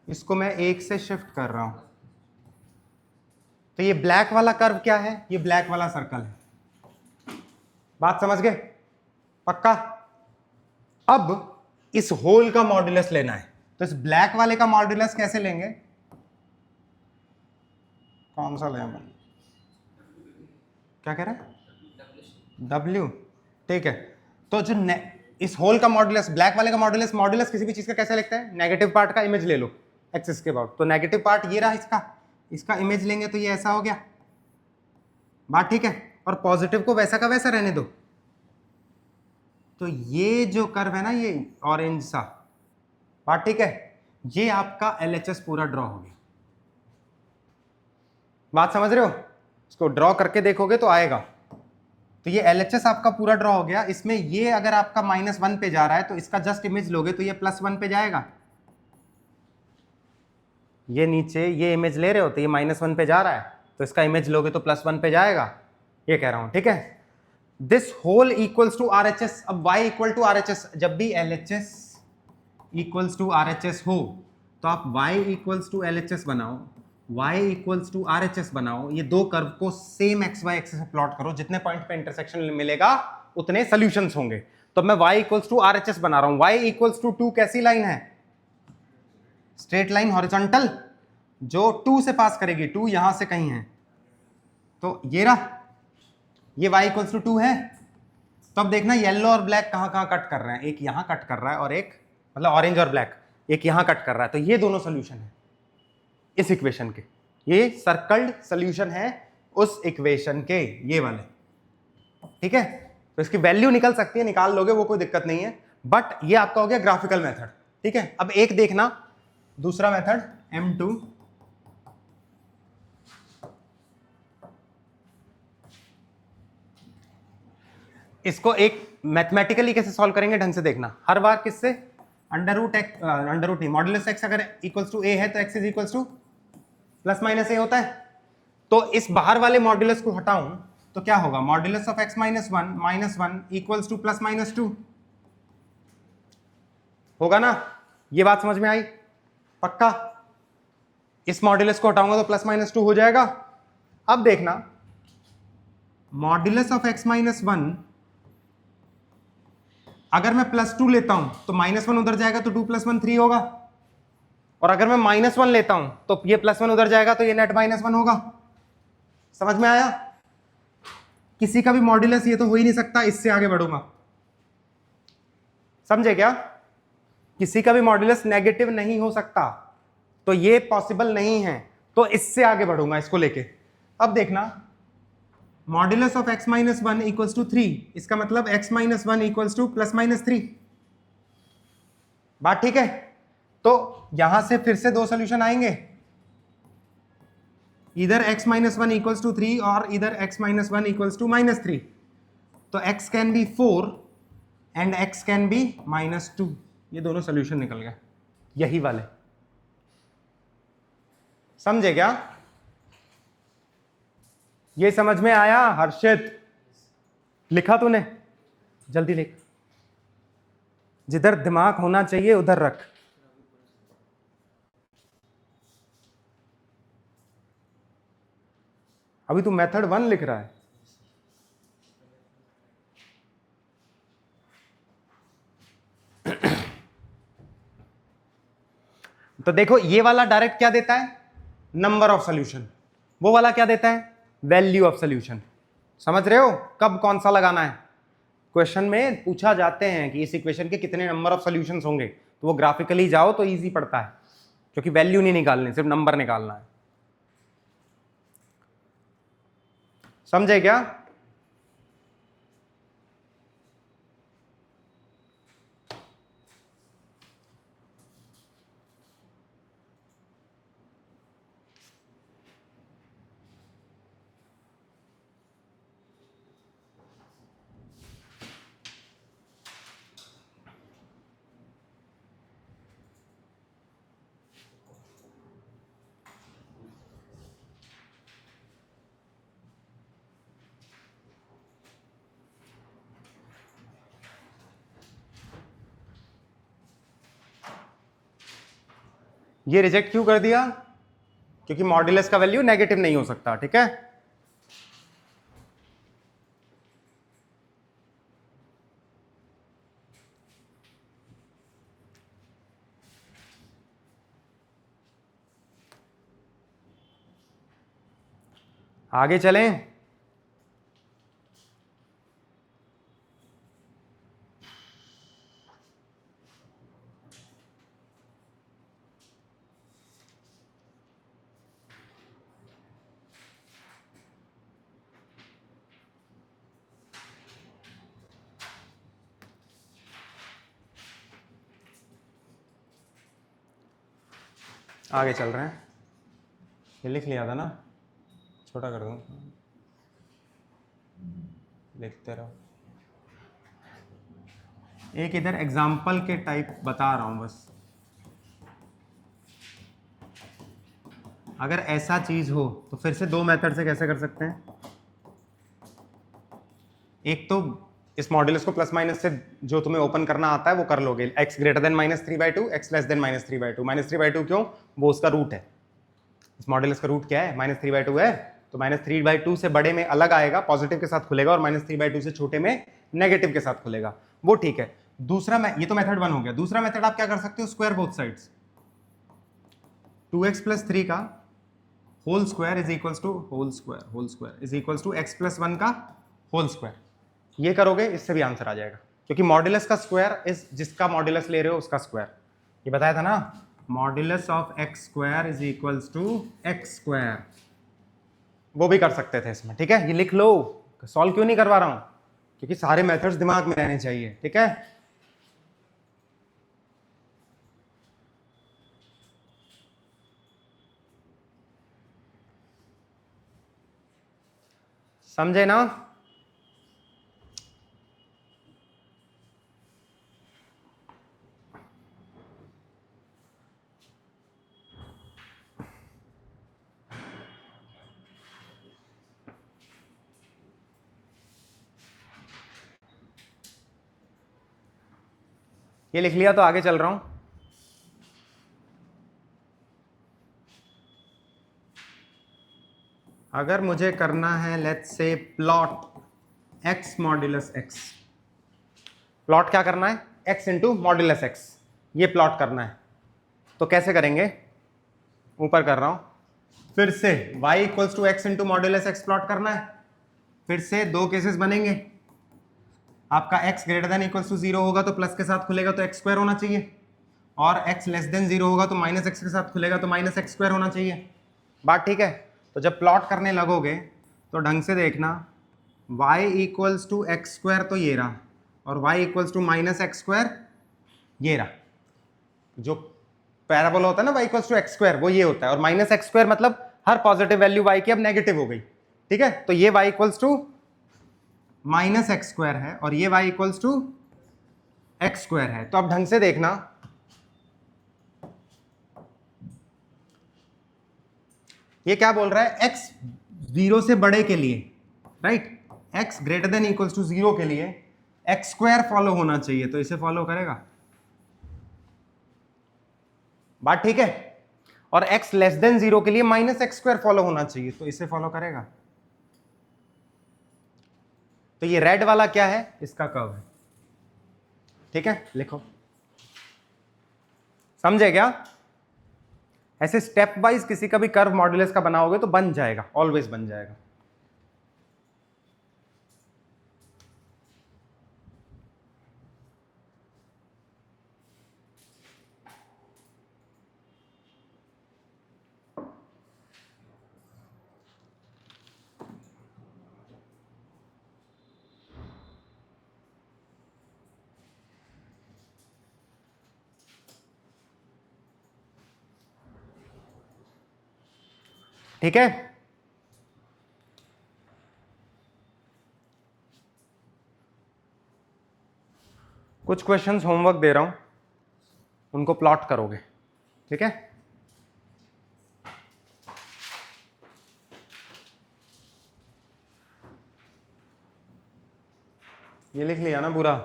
इसको मैं एक से शिफ्ट कर रहा हूं। तो ये ब्लैक वाला कर्व क्या है? ये ब्लैक वाला सर्कल है, बात समझ गए? पक्का? अब इस होल का मॉड्यूलस लेना है, तो इस ब्लैक वाले का मॉड्यूलस कैसे लेंगे? कौन सा लेंगे? क्या कह रहा है? W, ठीक है। तो जो इस होल का मॉड्यूलस, ब्लैक वाले का मॉड्यूलस, मॉड्यूलस किसी भी चीज का कैसे लिखते हैं? नेगेटिव पार्ट का इमेज ले लो एक्सिस के अबाउट, तो नेगेटिव पार्ट ये रहा, इसका इमेज लेंगे तो ये ऐसा हो गया, बात ठीक है। और पॉजिटिव को वैसा का वैसा रहने दो। तो ये जो कर्व है ना, ये ऑरेंज सा, बात ठीक है, ये आपका LHS पूरा ड्रॉ हो गया, बात समझ रहे हो? इसको ड्रॉ करके देखोगे तो आएगा। तो ये LHS आपका पूरा ड्रॉ हो गया। इसमें ये अगर आपका माइनस वन पे जा रहा है तो इसका जस्ट इमेज लोगे तो ये प्लस वन पे जाएगा। ये नीचे ये इमेज ले रहे हो तो ये माइनस वन पे जा रहा है, तो इसका इमेज लोगे तो प्लस वन पे जाएगा, ये कह रहा हूं, ठीक है। This whole equals to RHS। अब y इक्वल टू RHS, जब भी LHS इक्वल्स टू RHS हो तो आप y इक्वल्स टू LHS बनाओ, y इक्वल्स टू RHS बनाओ, ये दो कर्व को सेम XY एक्सिस से प्लॉट करो, जितने पॉइंट पे इंटरसेक्शन मिलेगा उतने सॉल्यूशंस होंगे। तो मैं y इक्वल्स टू RHS बना रहा हूं। y इक्वल्स टू 2 कैसी लाइन है? स्ट्रेट लाइन हॉरिजॉन्टल, जो 2 से पास करेगी, 2 यहां से कहीं है, तो ये रहा, ये y इक्वल्स टू 2 है। तो अब देखना येलो और ब्लैक कहां कहां कट कर रहे हैं, एक यहां कट कर रहा है और एक, मतलब ऑरेंज और ब्लैक एक यहां कट कर रहा है, तो ये दोनों सोल्यूशन है इस इक्वेशन के, ये सर्कल्ड सोल्यूशन है उस इक्वेशन के, ये वाले, ठीक है। तो इसकी वैल्यू निकल सकती है, निकाल लोगे, वो कोई दिक्कत नहीं है, बट ये आपका हो गया ग्राफिकल मेथड, ठीक है। अब एक देखना दूसरा मेथड M2, इसको एक मैथमेटिकली कैसे सॉल्व करेंगे ढंग से देखना। हर बार किससे? अंडर रूट नहीं, मॉड्यूलस एक्स अगर इक्वल्स टू ए है तो x is equals to plus minus a होता है। तो इस बाहर वाले मॉड्यूलस को हटाऊं तो क्या होगा? Modulus of x minus one equals to plus minus two होगा ना? ये बात समझ में आई? पक्का? इस मॉड्यूलस को हटाऊंगा तो प्लस माइनस टू हो जाएगा। अब देखना, modulus of x minus one अगर मैं प्लस टू लेता हूं तो माइनस वन उधर जाएगा तो 2 + 1 3 होगा, और अगर मैं माइनस वन लेता हूं तो ये प्लस वन उधर जाएगा तो ये नेट माइनस वन होगा। समझ में आया? किसी का भी मॉड्यूलस ये तो हो ही नहीं सकता, इससे आगे बढ़ूंगा, समझे क्या? किसी का भी मॉड्यूलस नेगेटिव नहीं हो सकता, तो ये पॉसिबल नहीं है, तो इससे आगे बढ़ूंगा इसको लेके। अब देखना, modulus of x minus one equals to 3, इसका मतलब x minus one equals to plus minus 3, बात ठीक है। तो यहां से फिर से दो सोल्यूशन आएंगे, इधर x minus one equals to 3 और इधर x minus one equals to -3। तो x can be 4 and x can be -2, ये दोनों सोल्यूशन निकल गए, यही वाले, समझे क्या? ये समझ में आया हर्षित? लिखा तूने? जल्दी लिख। जिधर दिमाग होना चाहिए उधर रख। अभी तू मेथड 1 लिख रहा है। तो देखो ये वाला डायरेक्ट क्या देता है, नंबर ऑफ सोल्यूशन, वो वाला क्या देता है, वैल्यू ऑफ सोल्यूशन। समझ रहे हो कब कौन सा लगाना है? क्वेश्चन में पूछा जाते हैं कि इस इक्वेशन के कितने नंबर ऑफ सॉल्यूशंस होंगे, तो वो ग्राफिकली जाओ तो इजी पड़ता है, क्योंकि वैल्यू नहीं निकालनी, सिर्फ नंबर निकालना है। समझे क्या? ये रिजेक्ट क्यों कर दिया? क्योंकि मॉड्यूलस का वैल्यू नेगेटिव नहीं हो सकता, ठीक है। आगे चलें। आगे चल रहे हैं। ये लिख लिया था ना, छोटा कर दूं, लिखते रहो। एक इधर एग्जाम्पल के टाइप बता रहा हूं बस। अगर ऐसा चीज हो तो फिर से दो मेथड से कैसे कर सकते हैं? एक तो इस मॉड्यूलस को प्लस माइनस से जो तुम्हें ओपन करना आता है वो कर लोगे, x greater then -3/2, x less then -3/2। -3/2 क्यों? वो उसका रूट है। इस मॉड्यूलस का रूट क्या है? -3/2 है, तो -3/2 से बड़े में अलग आएगा, पॉजिटिव के साथ खुलेगा, और -3/2 से छोटे में नेगेटिव के साथ खुलेगा, वो ठीक है। दूसरा ये तो मेथड 1 हो गया। दूसरा मेथड आप क्या कर सकते हो, स्क्वायर बोथ साइड्स। 2x + 3 का whole square is equals to whole square is equals to x + 1 का होल स्क्वायर। ये करोगे, इससे भी आंसर आ जाएगा, क्योंकि मॉड्यूलस का स्क्वायर इज जिसका मॉड्यूलस ले रहे हो उसका स्क्वायर। ये बताया था ना, modulus of x square is equals to x square. वो भी कर सकते थे इसमें, ठीक है। ये लिख लो, सॉल्व क्यों नहीं करवा रहा हूं, क्योंकि सारे मेथड्स दिमाग में रहने चाहिए, ठीक है। समझे ना? ये लिख लिया तो आगे चल रहा हूं। अगर मुझे करना है let's say plot x modulus x, plot क्या करना है, x इंटू मॉड्यूलस x, ये प्लॉट करना है, तो कैसे करेंगे? ऊपर कर रहा हूं, फिर से y equals to x into modulus x plot करना है। फिर से दो केसेस बनेंगे, आपका x greater than equals to 0 होगा तो प्लस के साथ खुलेगा तो x स्क्वायर होना चाहिए, और x लेस देन 0 होगा तो -x के साथ खुलेगा तो -x स्क्वायर होना चाहिए। बात ठीक है? तो जब प्लॉट करने लगोगे तो ढंग से देखना, y equals to x square तो ये रहा, और y equals to -x square ये रहा। जो पैराबोला होता है ना y equals to x square, वो ये होता है, और -x स्क्वायर मतलब हर पॉजिटिव वैल्यू y की अब नेगेटिव हो गई, ठीक है। तो ये y equals to -x square है, और ये y equals to x square है। तो अब ढंग से देखना, ये क्या बोल रहा है, x 0 से बड़े के लिए, right, x greater than equals to 0 के लिए x स्क्वायर फॉलो होना चाहिए, तो इसे फॉलो करेगा। बात ठीक है। और x लेस देन 0 के लिए -x² फॉलो होना चाहिए, तो इसे फॉलो करेगा। तो ये रेड वाला क्या है, इसका कर्व है। ठीक है, लिखो, समझे क्या? ऐसे स्टेप वाइज किसी का भी कर्व मॉड्यूलस का बनाओगे तो बन जाएगा, ऑलवेज बन जाएगा। ठीक है, कुछ क्वेश्चंस होमवर्क दे रहा हूं, उनको प्लॉट करोगे। ठीक है, ये लिख लिया ना पूरा?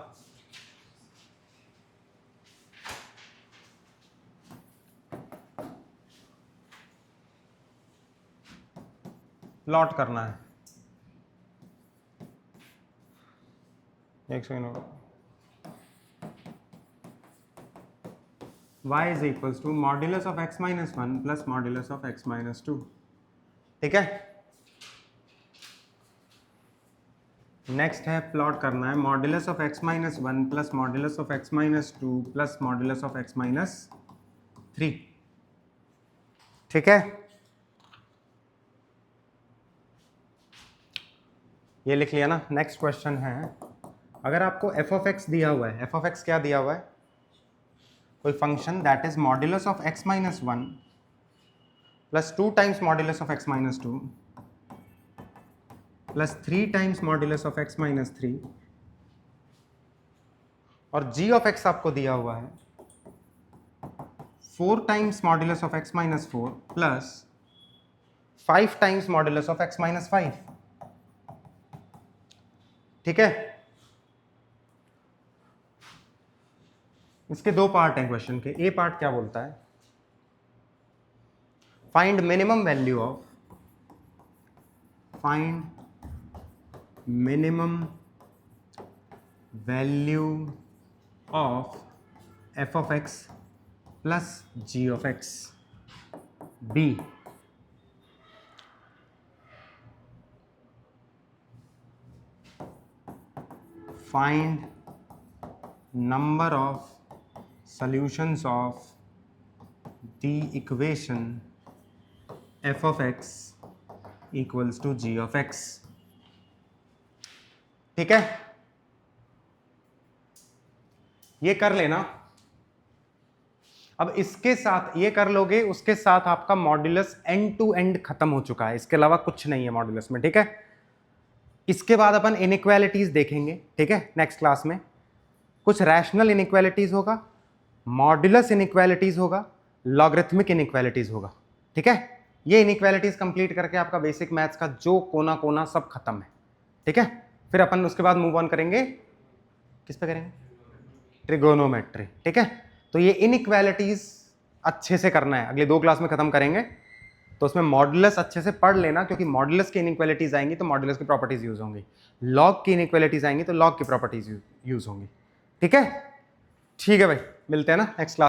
प्लॉट करना है। एक सेकेंड होगा। y is equals to modulus of x minus 1 plus modulus of x minus 2। ठीक है, नेक्स्ट है प्लॉट करना है modulus of x minus 1 plus modulus of x minus 2 plus modulus of x minus 3। ठीक है, ये लिख लिया ना। नेक्स्ट क्वेश्चन है, अगर आपको f ऑफ x दिया हुआ है, f ऑफ x क्या दिया हुआ है, कोई function that is modulus of x minus 1 plus 2 times modulus of x minus 2 plus 3 times modulus of x minus 3, और g ऑफ x आपको दिया हुआ है 4 times modulus of x minus 4 plus 5 times modulus of x minus 5। ठीक है, इसके दो part हैं क्वेश्चन के। ए पार्ट क्या बोलता है, find minimum value of, find minimum value of f of x plus g of x। B, find number of solutions of the equation f of x equals to g of x। ठीक है, ये कर लेना। अब इसके साथ ये कर लोगे, उसके साथ आपका मॉड्यूलस एंड टू एंड खत्म हो चुका है, इसके अलावा कुछ नहीं है मॉड्यूलस में। ठीक है, इसके बाद अपन इनइक्वालिटीज देखेंगे। ठीक है, नेक्स्ट क्लास में कुछ रैशनल इनइक्वालिटीज होगा, मॉड्यूलस इनइक्वालिटीज होगा, लॉगरिथमिक इनइक्वालिटीज होगा। ठीक है, ये इनइक्वालिटीज कंप्लीट करके आपका बेसिक मैथ्स का जो कोना कोना सब खत्म है। ठीक है, फिर अपन उसके बाद मूव ऑन करेंगे, किस पे करेंगे, ट्रिगोनोमेट्री। ठीक है, तो ये इनइक्वालिटीज अच्छे से करना है, अगले 2 क्लास में खत्म करेंगे। तो उसमें मॉड्यूलस अच्छे से पढ़ लेना, क्योंकि मॉड्यूलस की इनइक्वालिटीज आएंगी तो मॉड्यूलस की प्रॉपर्टीज यूज होंगी, लॉग की इनइक्वालिटीज आएंगी तो लॉग की प्रॉपर्टीज यूज होंगी। ठीक है, ठीक है भाई, मिलते हैं ना नेक्स्ट क्लास।